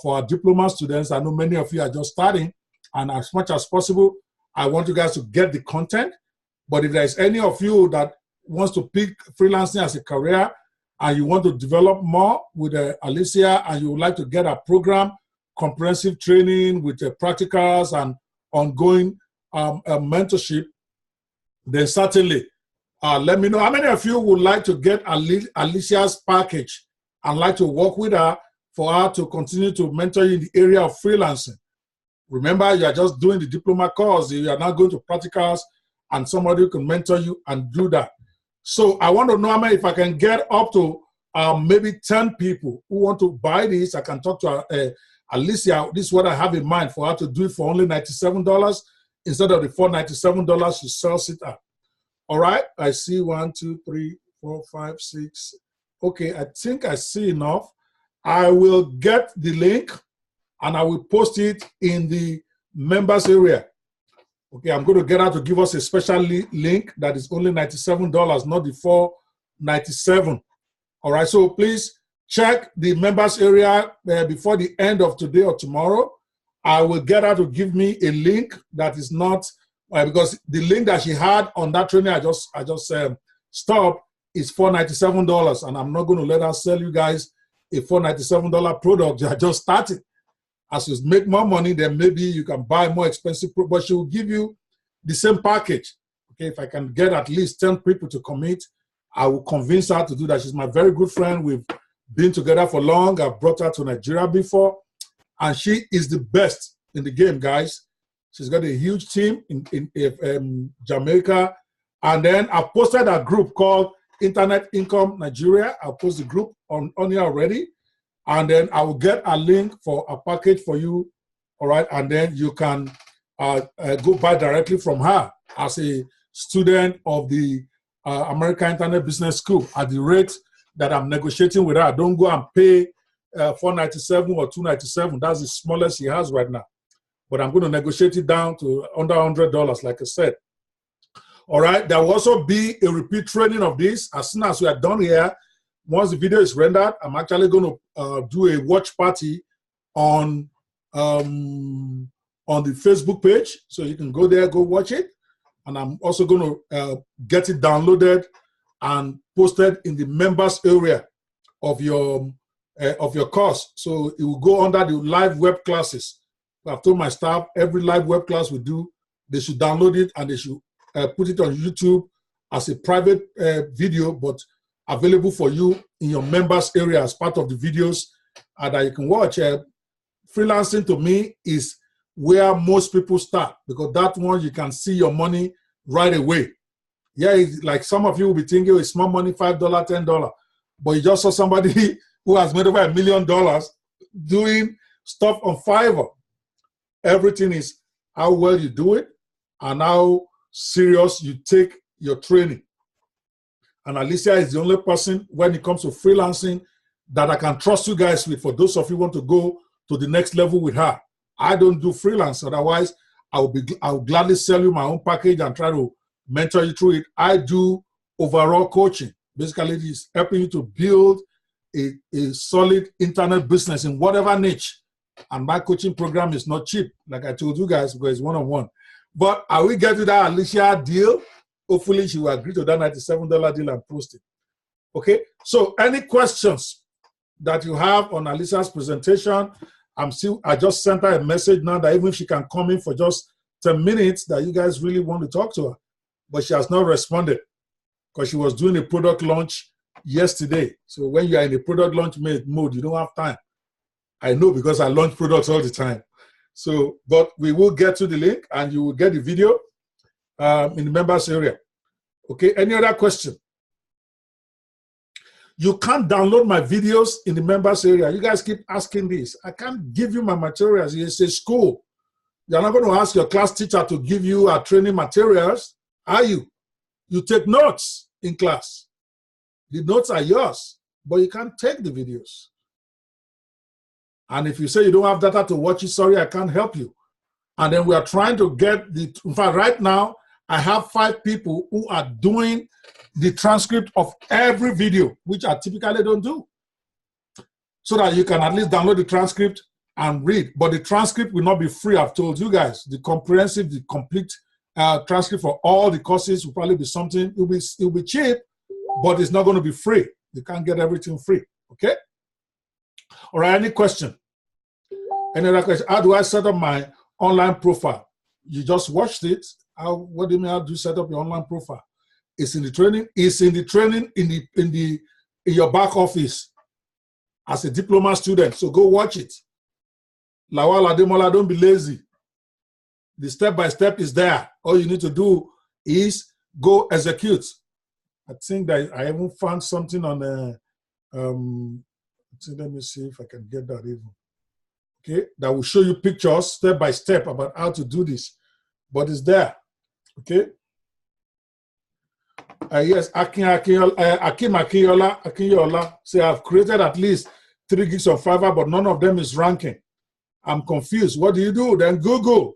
for our diploma students. I know many of you are just starting, and as much as possible, I want you guys to get the content. But if there's any of you that wants to pick freelancing as a career and you want to develop more with Alicia, and you would like to get a program, comprehensive training with practicals and ongoing mentorship, then certainly let me know. How many of you would like to get Alicia's package and like to work with her for her to continue to mentor you in the area of freelancing? Remember, you are just doing the diploma course. You are not going to practicals, and somebody who can mentor you and do that. So I want to know, if I can get up to maybe 10 people who want to buy this. I can talk to Alicia. This is what I have in mind for her to do it for only $97 instead of the $497 she sells it at. All right, I see 1, 2, 3, 4, 5, 6. Okay, I think I see enough. I will get the link and I will post it in the members area. Okay, I'm going to get her to give us a special link that is only $97, not the $497. All right, so please check the members area before the end of today or tomorrow. I will get her to give me a link that is not, because the link that she had on that training I just stopped is $497, and I'm not going to let her sell you guys a $497 product that just started. As you make more money, then maybe you can buy more expensive product, but she will give you the same package. Okay, if I can get at least 10 people to commit, I will convince her to do that. She's my very good friend. We've been together for long. I've brought her to Nigeria before, and she is the best in the game, guys. She's got a huge team in Jamaica. And then I posted a group called Internet Income Nigeria. I'll post the group on here already. And then I will get a link for a package for you. All right. And then you can go buy directly from her as a student of the American Internet Business School at the rate that I'm negotiating with her. Don't go and pay $497 or $297. That's the smallest she has right now. But I'm going to negotiate it down to under $100, like I said. All right. There will also be a repeat training of this. As soon as we are done here, once the video is rendered, I'm actually going to do a watch party on the Facebook page. So you can go there, go watch it. And I'm also going to get it downloaded and posted in the members area of your course. So it will go under the live web classes. I've told my staff every live web class we do, they should download it and they should put it on YouTube as a private video, but available for you in your members area as part of the videos that you can watch. Freelancing to me is where most people start, because that one you can see your money right away. Yeah, like some of you will be thinking it's small money, $5, $10, but you just saw somebody who has made over $1 million doing stuff on Fiverr. Everything is how well you do it and how serious you take your training. And Alicia is the only person when it comes to freelancing that I can trust you guys with. For those of you who want to go to the next level with her, I don't do freelance. Otherwise, I'll gladly sell you my own package and try to mentor you through it. I do overall coaching. Basically, it is helping you to build a solid internet business in whatever niche. And my coaching program is not cheap, like I told you guys, because it's one-on-one. But I will get to that Alicia deal. Hopefully, she will agree to that $97 deal and post it. Okay? So any questions that you have on Alicia's presentation, I just sent her a message now that even if she can come in for just 10 minutes, that you guys really want to talk to her. But she has not responded because she was doing a product launch yesterday. So when you are in a product launch mode, you don't have time. I know because I launch products all the time. So, but we will get to the link and you will get the video in the members area. Okay, any other question? You can't download my videos in the members area. You guys keep asking this. I can't give you my materials. It's a school. You're not going to ask your class teacher to give you our training materials, are you? You take notes in class. The notes are yours, but you can't take the videos. And if you say you don't have data to watch it, sorry, I can't help you. And then we are trying to get in fact, right now, I have 5 people who are doing the transcript of every video, which I typically don't do. So that you can at least download the transcript and read. But the transcript will not be free, I've told you guys. The comprehensive, the complete transcript for all the courses will probably be something, it'll be cheap, but it's not going to be free. You can't get everything free, okay? All right, any question? Any other question? How do I set up my online profile? You just watched it. What do you mean, how do you set up your online profile? It's in the training. It's in the training in your back office as a diploma student. So go watch it. Lawal Ademola, don't be lazy. The step-by-step is there. All you need to do is go execute. I think that I even found something on let me see if I can get that even. Okay, that will show you pictures step by step about how to do this, but it's there. Okay. Yes, Akim Akinola say I've created at least 3 gigs of Fiverr, but none of them is ranking. I'm confused. What do you do? Then Google.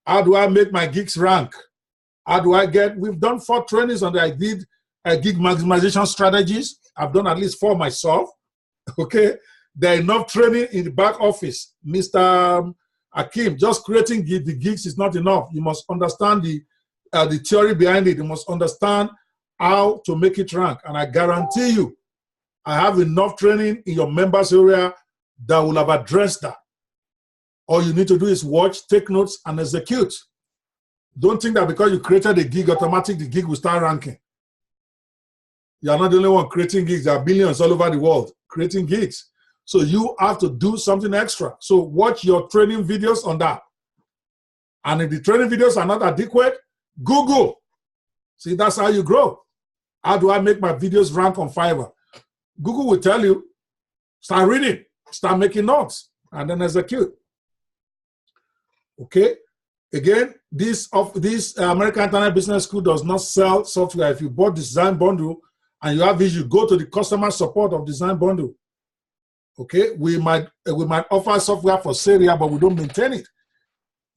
How do I make my gigs rank? How do I get? We've done 4 trainings on I did gig maximization strategies. I've done at least 4 myself. Okay, there are enough training in the back office, Mr. Akim. Just creating the gigs is not enough. You must understand the theory behind it. You must understand how to make it rank. And I guarantee you, I have enough training in your members area that will have addressed that. All you need to do is watch, take notes, and execute. Don't think that because you created a gig, automatically the gig will start ranking. You are not the only one creating gigs. There are billions all over the world creating gigs. So you have to do something extra. So watch your training videos on that. And if the training videos are not adequate, Google. See, that's how you grow. How do I make my videos rank on Fiverr? Google will tell you, start reading, start making notes, and then execute. Okay? Again, this American Internet Business School does not sell software. If you bought Design Bundle and you have issues, go to the customer support of Design Bundle. Okay? We might offer software for sale here, but we don't maintain it.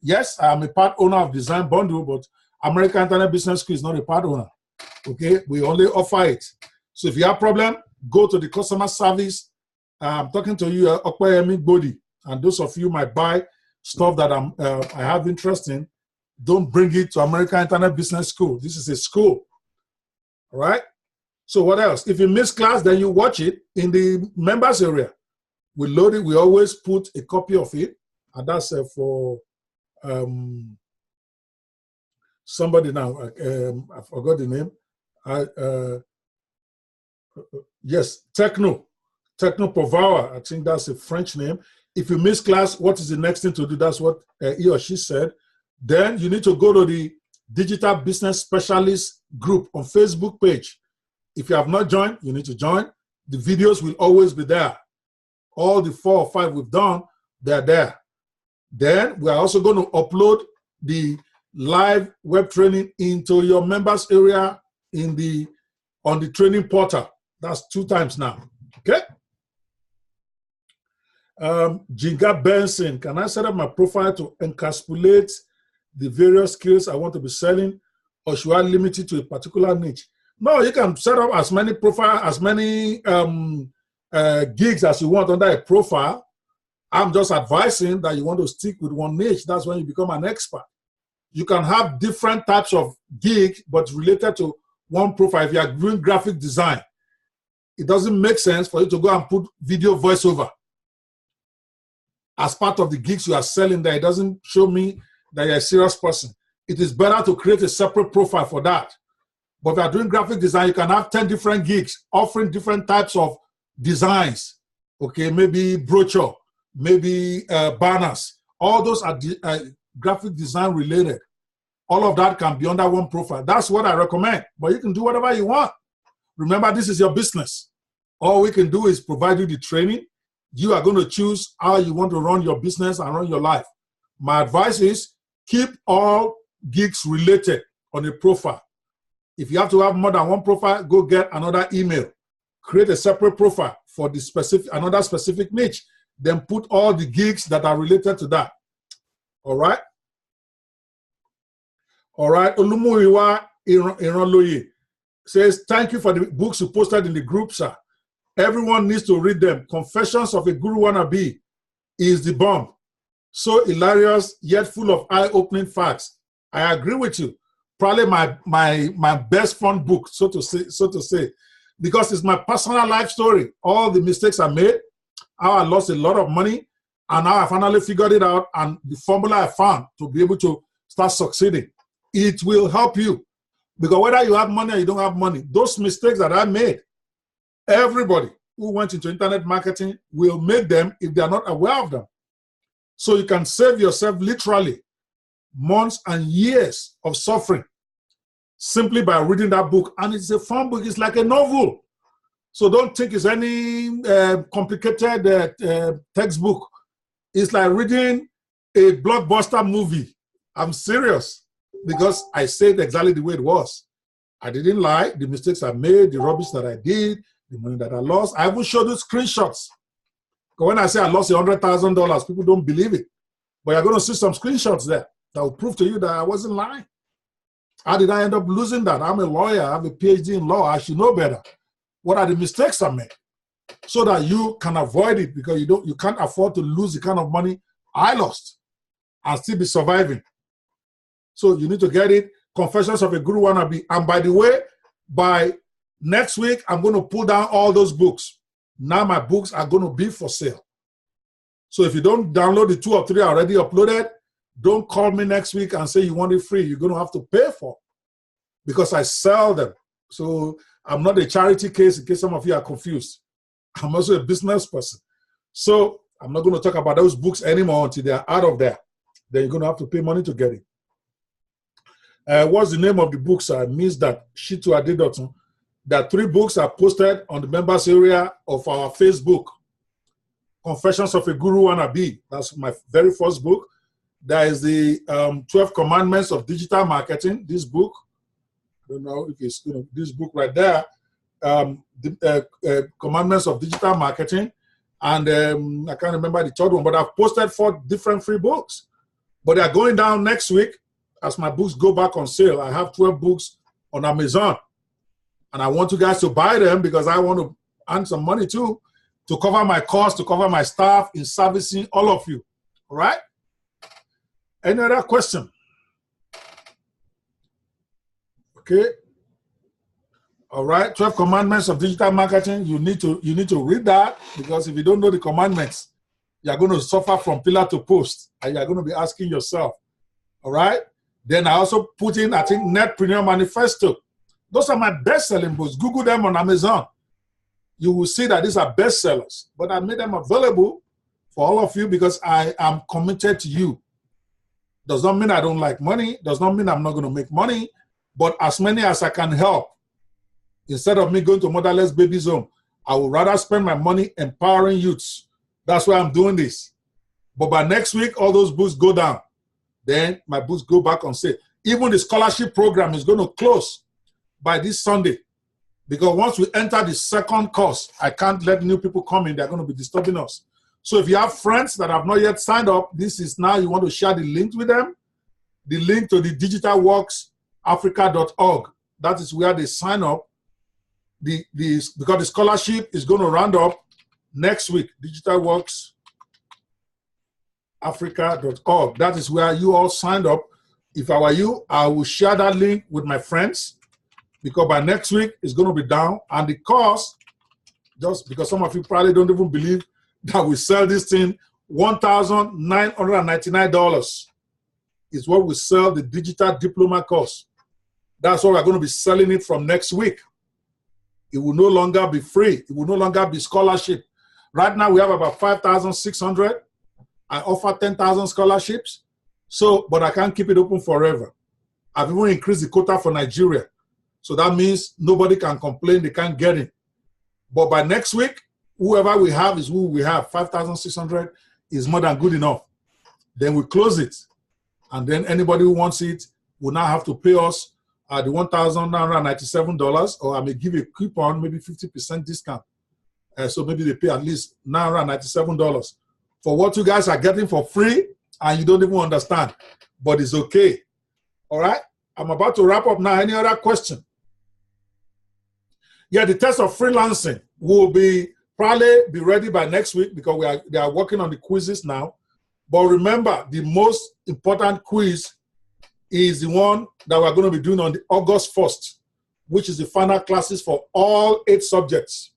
Yes, I am a part owner of Design Bundle, but American Internet Business School is not a part owner. Okay, we only offer it. So if you have a problem, go to the customer service. I'm talking to you, Okwayemi Bodi, and those of you might buy stuff that I have interest in. Don't bring it to American Internet Business School. This is a school. All right. So what else? If you miss class, then you watch it in the members area. We load it. We always put a copy of it, and that's for somebody now. I forgot the name. Yes, Techno Povara. I think that's a French name. If you miss class, what is the next thing to do? That's what he or she said. Then you need to go to the Digital Business Specialist group on Facebook page. If you have not joined, you need to join. The videos will always be there. All the 4 or 5 we've done, they're there. Then we are also going to upload the live web training into your members area on the training portal. That's 2 times now. Okay. Jinga Benson, can I set up my profile to encapsulate the various skills I want to be selling, or should I limit it to a particular niche? No, you can set up as many gigs as you want under a profile. I'm just advising that you want to stick with one niche. That's when you become an expert. You can have different types of gigs, but related to one profile. If you are doing graphic design, it doesn't make sense for you to go and put video voiceover as part of the gigs you are selling there. It doesn't show me that you're a serious person. It is better to create a separate profile for that. But if you are doing graphic design, you can have 10 different gigs offering different types of designs. Okay, maybe brochure, maybe banners. All those are graphic design related. All of that can be under one profile. That's what I recommend. But you can do whatever you want. Remember, this is your business. All we can do is provide you the training. You are going to choose how you want to run your business and run your life. My advice is keep all gigs related on a profile. If you have to have more than one profile, go get another email. Create a separate profile for the another specific niche. Then put all the gigs that are related to that. All right? All right. Olumuyiwa Iranloye says, thank you for the books you posted in the group, sir. Everyone needs to read them. Confessions of a Guru Wannabe is the bomb. So hilarious, yet full of eye-opening facts. I agree with you. Probably my best fun book, so to say, because it's my personal life story. All the mistakes I made, how I lost a lot of money, and how I finally figured it out, and the formula I found to be able to start succeeding. It will help you. Because whether you have money or you don't have money, those mistakes that I made, everybody who went into internet marketing will make them if they are not aware of them. So you can save yourself literally months and years of suffering simply by reading that book. And it's a fun book. It's like a novel. So don't think it's any complicated textbook. It's like reading a blockbuster movie. I'm serious. Because I said exactly the way it was. I didn't lie. The mistakes I made, the rubbish that I did, the money that I lost. I even showed you screenshots. Because when I say I lost $100,000, people don't believe it. But you're going to see some screenshots there that will prove to you that I wasn't lying. How did I end up losing that? I'm a lawyer. I have a PhD in law. I should know better. What are the mistakes I made? So that you can avoid it, because you can't afford to lose the kind of money I lost and still be surviving. So you need to get it. Confessions of a Guru Wannabe. And by the way, by next week, I'm going to pull down all those books. Now my books are going to be for sale. So if you don't download the 2 or 3 already uploaded, don't call me next week and say you want it free. You're going to have to pay for it because I sell them. So I'm not a charity case in case some of you are confused. I'm also a business person. So I'm not going to talk about those books anymore until they're out of there. then you're going to have to pay money to get it. What's the name of the books? I missed that. Shitu Adedoton. There are 3 books are posted on the members area of our Facebook. Confessions of a Guru Wannabe. That's my very first book. There is the 12 Commandments of Digital Marketing. This book. I don't know if it's this book right there. The Commandments of Digital Marketing. And I can't remember the 3rd one, but I've posted 4 different free books. But they're going down next week as my books go back on sale. I have 12 books on Amazon. And I want you guys to buy them because I want to earn some money too, to cover my costs, to cover my staff in servicing all of you. All right? Any other question? Okay. All right. 12 Commandments of Digital Marketing. You need to read that, because if you don't know the commandments, you're going to suffer from pillar to post, and you're going to be asking yourself. All right. Then I also put in, I think, Netpreneur Manifesto. Those are my best-selling books. Google them on Amazon. You will see that these are bestsellers. But I made them available for all of you because I am committed to you. Does not mean I don't like money. Does not mean I'm not going to make money. But as many as I can help, instead of me going to motherless babies home, I would rather spend my money empowering youths. That's why I'm doing this. But by next week, all those books go down. Then my books go back on sale. Even the scholarship program is going to close by this Sunday. Because once we enter the 2nd course, I can't let new people come in. They're going to be disturbing us. So if you have friends that have not yet signed up, this is now you want to share the link with them. The link to the digitalworksafrica.org. That is where they sign up. Because the scholarship is going to round up next week. Digitalworksafrica.org. That is where you all signed up. If I were you, I will share that link with my friends, because by next week it's going to be down. And the cost, just because some of you probably don't even believe that we sell this thing, $1,999 is what we sell the digital diploma course. That's what we're going to be selling it from next week. It will no longer be free. It will no longer be scholarship. Right now we have about 5,600. I offer 10,000 scholarships. So, but I can't keep it open forever. I've even increased the quota for Nigeria. So that means nobody can complain, they can't get it. But by next week, whoever we have is who we have. 5,600 is more than good enough. Then we close it. And then anybody who wants it will now have to pay us the $1,997, or I may give a coupon, maybe 50% discount. So maybe they pay at least $997 for what you guys are getting for free, and you don't even understand. But it's okay. All right? I'm about to wrap up now. Any other question? Yeah, the test of freelancing will probably be ready by next week, because they are working on the quizzes now. But remember, the most important quiz is the one that we're going to be doing on the August 1st, which is the final classes for all 8 subjects.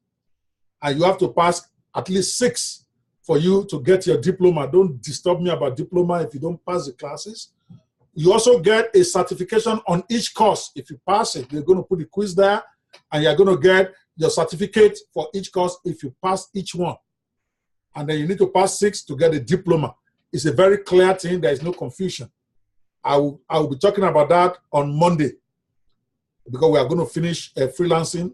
And you have to pass at least 6 for you to get your diploma. Don't disturb me about diploma if you don't pass the classes. You also get a certification on each course. If you pass it, they're going to put the quiz there, and you're going to get your certificate for each course if you pass each one. And then you need to pass 6 to get a diploma. It's a very clear thing. There is no confusion. I will be talking about that on Monday, because we are going to finish freelancing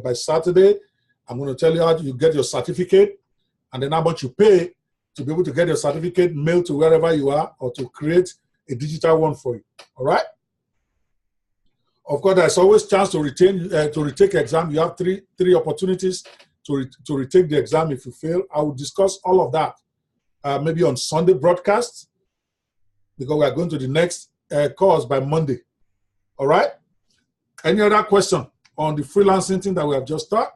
by Saturday. I'm going to tell you how you get your certificate, and then how much you pay to be able to get your certificate mailed to wherever you are, or to create a digital one for you. All right? Of course, there's always chance to retake exam. You have three opportunities to retake the exam if you fail. I will discuss all of that maybe on Sunday broadcast, because we are going to the next course by Monday. All right? Any other question on the freelancing thing that we have just taught?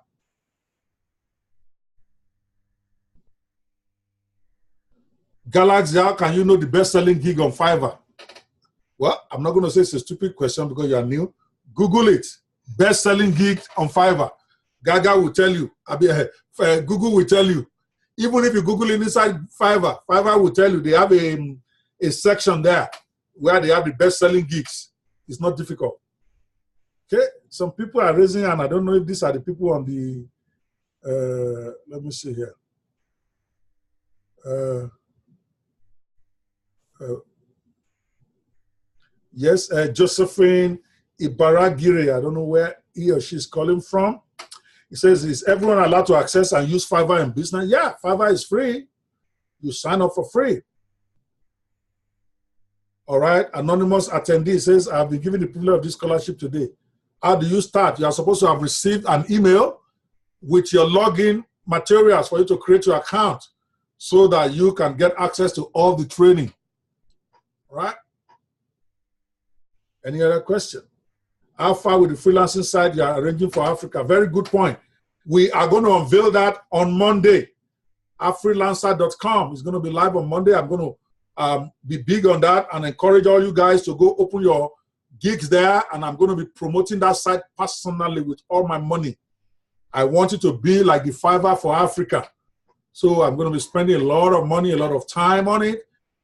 Galaxy, how can you know the best-selling gig on Fiverr? Well, I'm not going to say it's a stupid question because you are new. Google it. Best-selling gig on Fiverr. Gaga will tell you. Google will tell you. Even if you Google it inside Fiverr, Fiverr will tell you. They have a section there where they have the best-selling gigs. It's not difficult. Okay? Some people are raising, and I don't know if these are the people on the, let me see here. Yes, Josephine Ibaragire. I don't know where he or she is calling from. He says, is everyone allowed to access and use Fiverr in business? Yeah, Fiverr is free. You sign up for free. All right. Anonymous attendee says, I've been given the privilege of this scholarship today. How do you start? You are supposed to have received an email with your login materials for you to create your account so that you can get access to all the training. All right. Any other question? How far with the freelancing side you are arranging for Africa? Very good point. We are going to unveil that on Monday. At freelancer.com. It's going to be live on Monday. I'm going to be big on that and encourage all you guys to go open your gigs there. And I'm going to be promoting that site personally with all my money. I want it to be like the Fiverr for Africa. So I'm going to be spending a lot of money, a lot of time on it.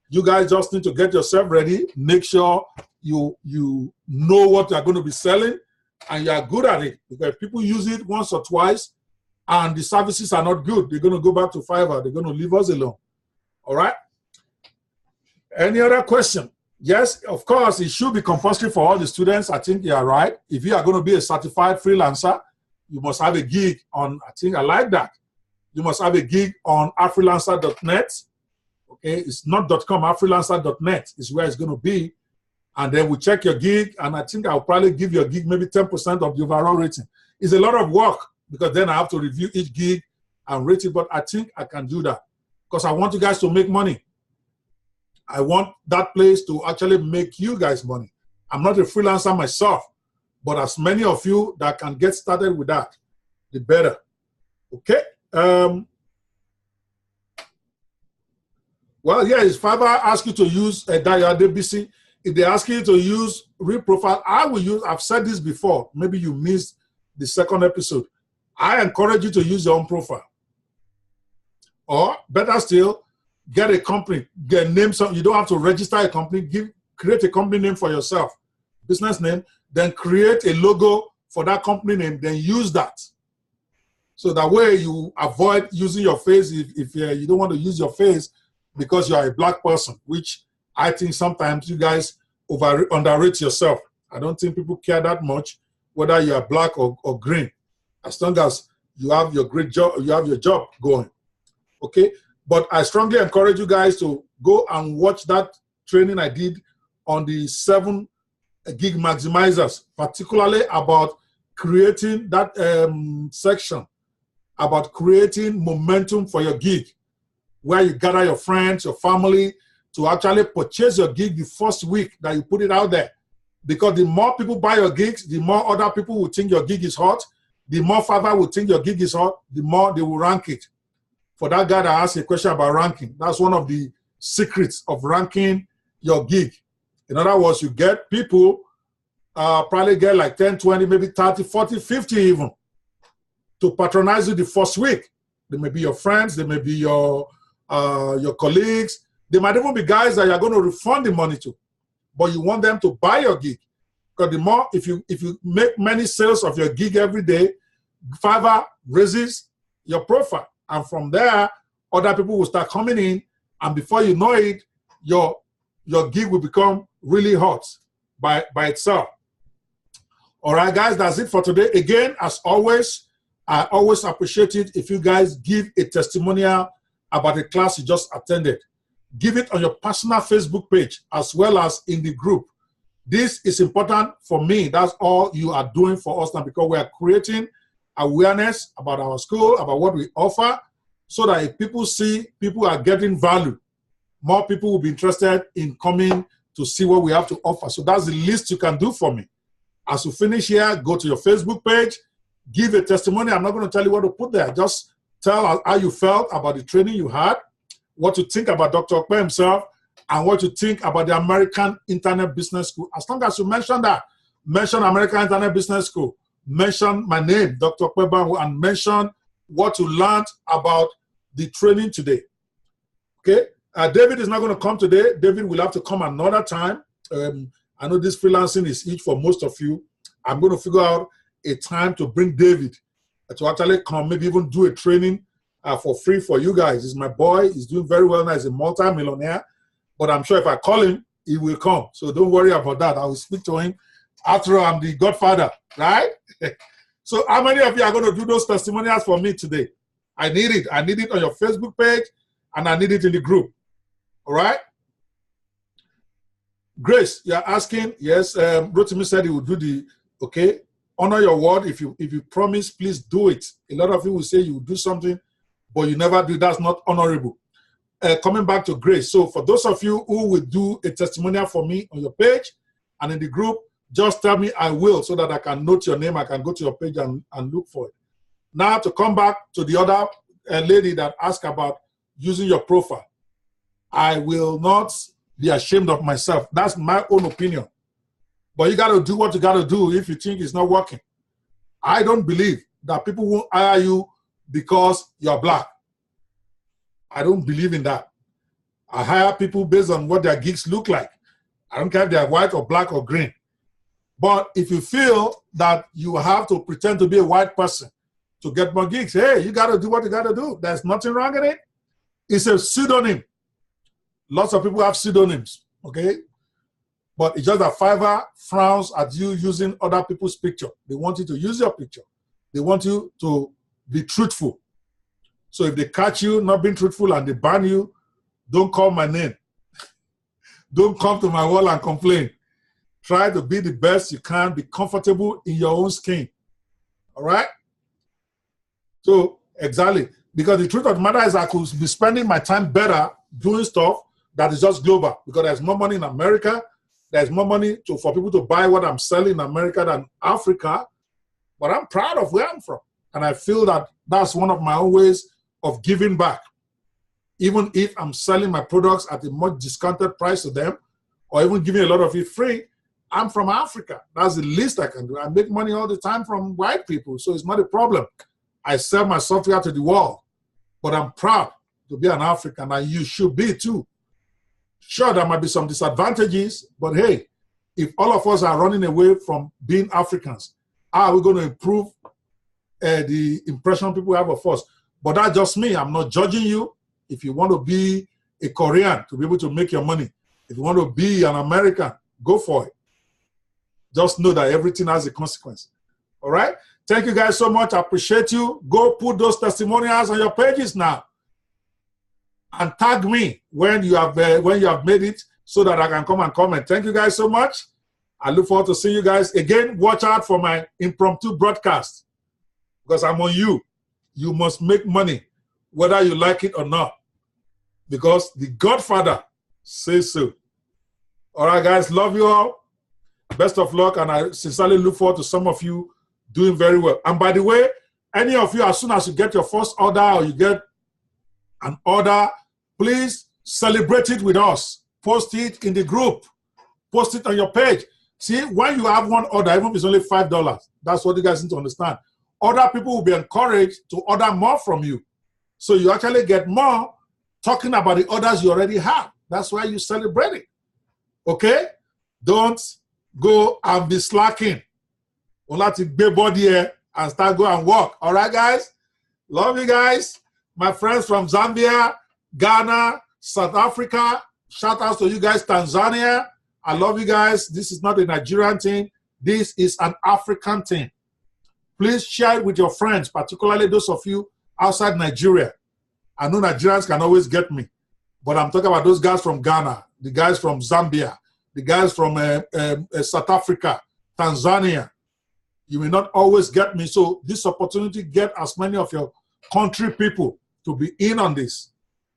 You guys just need to get yourself ready. Make sure you know what you're going to be selling and you're good at it. Because if people use it once or twice and the services are not good, they're going to go back to Fiverr. They're going to leave us alone. All right? Any other question? Yes, of course, it should be compulsory for all the students. I think you are right. If you are going to be a certified freelancer, you must have a gig on, I think I like that. You must have a gig on freelancer.net. Okay, it's not .com, freelancer.net is where it's going to be. And then we check your gig, and I think I'll probably give your gig maybe 10% of the overall rating. It's a lot of work because then I have to review each gig and rate it, but I think I can do that because I want you guys to make money. I want that place to actually make you guys money. I'm not a freelancer myself, but as many of you that can get started with that, the better. Okay? Well, yeah, if Fiverr asks you to use DBC, if they ask you to use real profile, I will use, I've said this before, maybe you missed the second episode. I encourage you to use your own profile. Or better still, get a company, name something. You don't have to register a company, create a company name for yourself, business name, then create a logo for that company name, then use that. So that way you avoid using your face if you don't want to use your face because you are a black person, which I think sometimes you guys underrate yourself. I don't think people care that much whether you are black or green, as long as you have your great job, you have your job going. Okay, but I strongly encourage you guys to go and watch that training I did on the 7 gig maximizers, particularly about creating that section about creating momentum for your gig, where you gather your friends, your family, to actually purchase your gig the first week that you put it out there. Because the more people buy your gigs, the more other people will think your gig is hot, the more Fiverr will think your gig is hot, the more they will rank it. For that guy that asked a question about ranking, that's one of the secrets of ranking your gig. In other words, you get people, probably get like 10, 20, maybe 30, 40, 50 even, to patronize you the first week. They may be your friends, they may be your colleagues. They might even be guys that you're going to refund the money to, but you want them to buy your gig. Because the more, if you make many sales of your gig every day, Fiverr raises your profile. And from there, other people will start coming in, and before you know it, your gig will become really hot by itself. All right, guys, that's it for today. Again, as always, I always appreciate it if you guys give a testimonial about the class you just attended. Give it on your personal Facebook page as well as in the group. This is important for me. That's all you are doing for us now, because we are creating awareness about our school, about what we offer, so that if people see people are getting value, more people will be interested in coming to see what we have to offer. So that's the least you can do for me. As you finish here, go to your Facebook page, give a testimony. I'm not going to tell you what to put there. Just tell how you felt about the training you had, what you think about Dr. Okpe himself, and what you think about the American Internet Business School. As long as you mention that, mention American Internet Business School, mention my name, Dr. Okpe, and mention what you learned about the training today. Okay? David is not going to come today. David will have to come another time. I know this freelancing is huge for most of you. I'm going to figure out a time to bring David to actually come, maybe even do a training for free for you guys. He's my boy. He's doing very well now. He's a multi-millionaire. But I'm sure if I call him, he will come. So don't worry about that. I will speak to him. After all, I'm the godfather, right? So how many of you are going to do those testimonials for me today? I need it. I need it on your Facebook page, and I need it in the group. All right? Grace, you're asking. Yes, Rotimi said he would do the, okay. Honor your word. If you promise, please do it. A lot of you will say you will do something, but you never do. That's not honorable. Coming back to Grace. So for those of you who will do a testimonial for me on your page and in the group, just tell me I will, so that I can note your name. I can go to your page and look for it. Now to come back to the other lady that asked about using your profile. I will not be ashamed of myself. That's my own opinion. But you got to do what you got to do if you think it's not working. I don't believe that people won't hire you because you're black. I don't believe in that. I hire people based on what their gigs look like. I don't care if they're white or black or green. But if you feel that you have to pretend to be a white person to get more gigs, hey, you got to do what you got to do. There's nothing wrong in it. It's a pseudonym. Lots of people have pseudonyms, okay? But it's just that Fiverr frowns at you using other people's picture. They want you to use your picture. They want you to be truthful. So if they catch you not being truthful and they ban you, don't call my name. Don't come to my wall and complain. Try to be the best you can. Be comfortable in your own skin. All right? So, exactly. Because the truth of the matter is I could be spending my time better doing stuff that is just global. Because there's more money in America. There's more money for people to buy what I'm selling in America than Africa. But I'm proud of where I'm from. And I feel that that's one of my own ways of giving back. Even if I'm selling my products at a much discounted price to them, or even giving a lot of it free, I'm from Africa. That's the least I can do. I make money all the time from white people, so it's not a problem. I sell my software to the world, but I'm proud to be an African, and you should be too. Sure, there might be some disadvantages, but hey, if all of us are running away from being Africans, how are we going to improve the impression people have of us? But that's just me. I'm not judging you. If you want to be a Korean to be able to make your money, if you want to be an American, go for it. Just know that everything has a consequence. All right? Thank you guys so much. I appreciate you. Go put those testimonials on your pages now. And tag me when you have made it so that I can come and comment. Thank you guys so much. I look forward to seeing you guys. Again, watch out for my impromptu broadcast because I'm on you. You must make money, whether you like it or not, because the Godfather says so. All right, guys, love you all. Best of luck, and I sincerely look forward to some of you doing very well. And by the way, any of you, as soon as you get your first order or you get an order, please celebrate it with us. Post it in the group. Post it on your page. See, when you have one order, even if it's only $5, that's what you guys need to understand. Other people will be encouraged to order more from you. So you actually get more talking about the orders you already have. That's why you celebrate it. Okay? Don't go and be slacking. We'll have to be body here and start go and work. All right, guys? Love you guys. My friends from Zambia, Ghana, South Africa. Shout out to you guys, Tanzania. I love you guys. This is not a Nigerian thing. This is an African thing. Please share it with your friends, particularly those of you outside Nigeria. I know Nigerians can always get me, but I'm talking about those guys from Ghana, the guys from Zambia, the guys from South Africa, Tanzania. You may not always get me, so this opportunity, get as many of your country people to be in on this.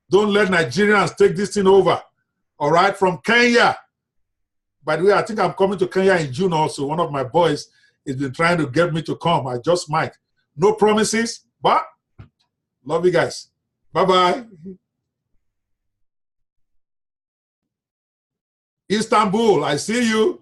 Don't let Nigerians take this thing over. All right, from Kenya. By the way, I think I'm coming to Kenya in June also. One of my boys has been trying to get me to come. I just might. No promises, but love you guys. Bye-bye. Istanbul, I see you.